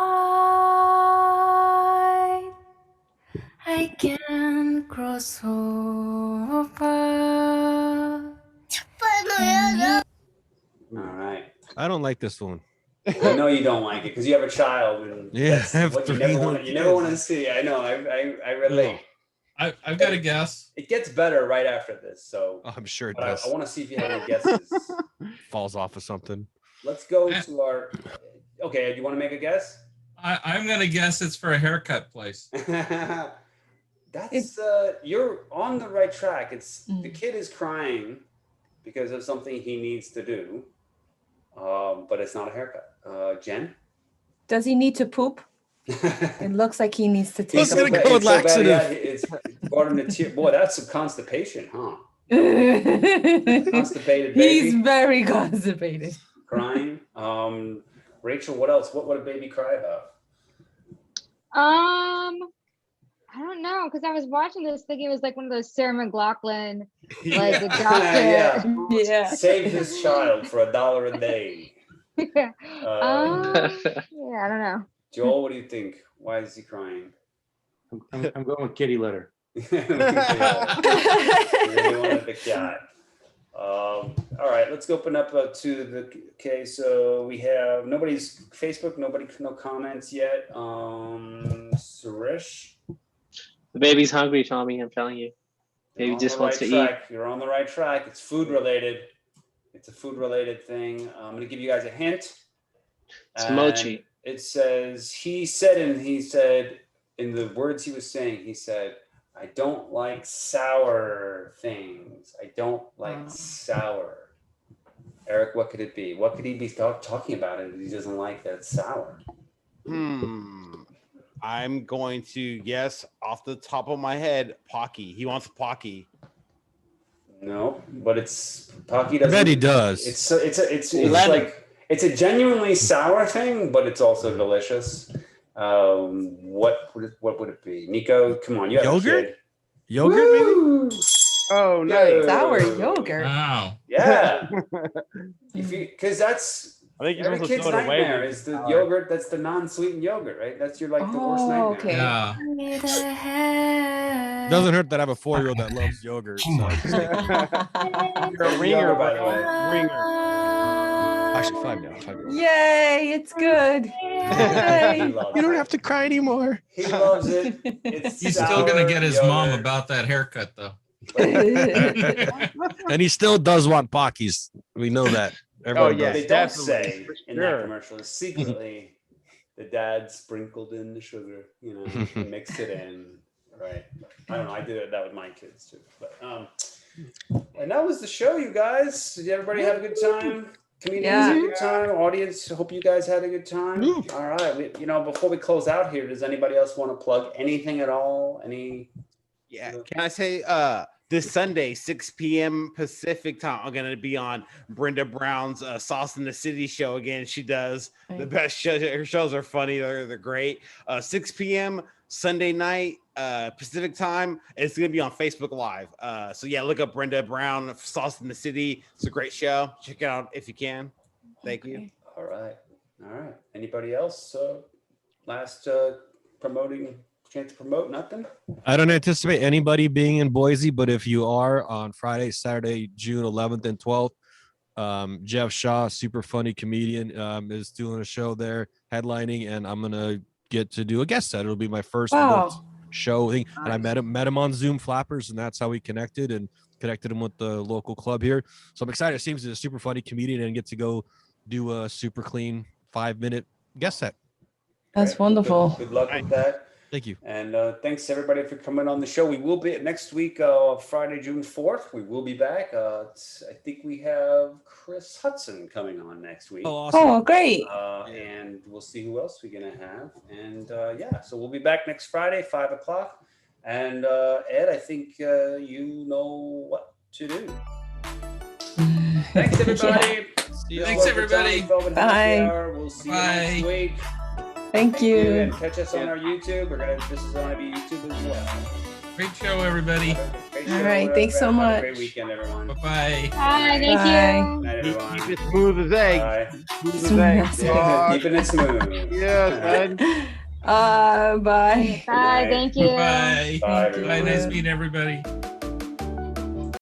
I can cross over. All right. I don't like this one. I know you don't like it because you have a child, and Yeah, that's I have what you 3 never want to see. I know. I relate. I've got a guess. It gets better right after this, so I'm sure it but does. I want to see if you have any guesses. Falls off of something. Let's go to our. Okay, do you want to make a guess? I'm gonna guess it's for a haircut place. That's you're on the right track. It's the kid is crying because of something he needs to do, but it's not a haircut. Jen, Does he need to poop? It looks like he needs to take. He's gonna go with so bad, laxative. yeah, it's brought him to tears. Boy, that's some constipation, huh? Constipated baby. He's very constipated. Crying. Rachel, what else? What would a baby cry about? I don't know, because I was watching this thinking it was like one of those Sarah McLachlan, like the doctor. Yeah. Save this child for $1 a day. Yeah, I don't know. Joel, what do you think? Why is he crying? I'm going with kitty litter. Really wanted the cat. All right, let's open up to the. Okay, so we have nobody's Facebook. No comments yet. Sirish. The baby's hungry, Tommy. I'm telling you. Baby just wants to eat. You're on the right track. It's food related. It's a food related thing. I'm gonna give you guys a hint. It's mochi. It says he said in the words he was saying, he said, I don't like sour things. I don't like sour. Eric, what could it be? What could he be talking about if he doesn't like that it's sour? I'm going to guess off the top of my head, Pocky. He wants Pocky. No, but it's Pocky I doesn't. bet he does. It's like it's a genuinely sour thing, but it's also delicious. What would it be? Niko, come on, you have Yogurt? a kid. Yogurt, maybe? Oh, nice. Sour yogurt. Wow. Yeah. Because that's I think you're every supposed to kid's throw it away. nightmare is the yogurt. That's the non-sweetened yogurt, right? That's your like the worst nightmare. Okay. Yeah. Doesn't hurt that I have a 4-year-old that loves yogurt. So. You're a ringer, by the way. Ringer. Actually, 5 now. 5 now. Yay, it's good. Yay. You don't have to cry anymore. He loves it. It's He's still gonna sour get his mom yogurt. about that haircut though. And he still does want Pockies. We know that. Everyone yeah. does. They don't Definitely, say for in sure. that commercial. Secretly, the dad sprinkled in the sugar, and mixed it in. Right. I don't know. I did that with my kids too. But and that was the show, you guys. Did everybody have a good time? Comedians had a good time. Audience, hope you guys had a good time. All right. Before we close out here, does anybody else want to plug anything at all? Yeah. Can I say this Sunday, 6 p.m. Pacific time, I'm going to be on Brenda Brown's Sauce in the City show again. She does the best show. Her shows are funny. They're great. 6 p.m. Sunday night Pacific time. It's going to be on Facebook Live. So yeah, look up Brenda Brown, Sauce in the City. It's a great show. Check it out if you can. Thank you. All right. Anybody else? Last promoting chance to promote? Nothing? I don't anticipate anybody being in Boise, but if you are on Friday, Saturday, June 11th and 12th, Jeff Shaw, super funny comedian, is doing a show there, headlining, and I'm gonna get to do a guest set. It'll be my first show thing, and I met him on Zoom Flappers, and that's how we connected him with the local club here. So I'm excited. It seems he's a super funny comedian, and get to go do a super clean 5-minute guest set. That's wonderful. Good luck with that. Thank you. And thanks everybody for coming on the show. We will be next week, Friday, June 4th. We will be back. I think we have Chris Hudson coming on next week. Oh, awesome. Oh, great. And we'll see who else we're going to have. And yeah, so we'll be back next Friday, 5 o'clock. And Ed, I think you know what to do. Thanks, everybody. Thanks, everybody. Bye. We'll see you next week. Thank you. And catch us on our YouTube. This is going to be YouTube as well. Great show, everybody. All right. Thanks so much. Have a great weekend, everyone. Bye-bye. Bye. Thank Bye. you. Good night, everyone. Keep it smooth as egg. Bye. Smooth as egg. Yeah, keeping it smooth. Yes, man. Bye. Bye. Thank you. Bye. Bye, Bye. Nice meeting everybody.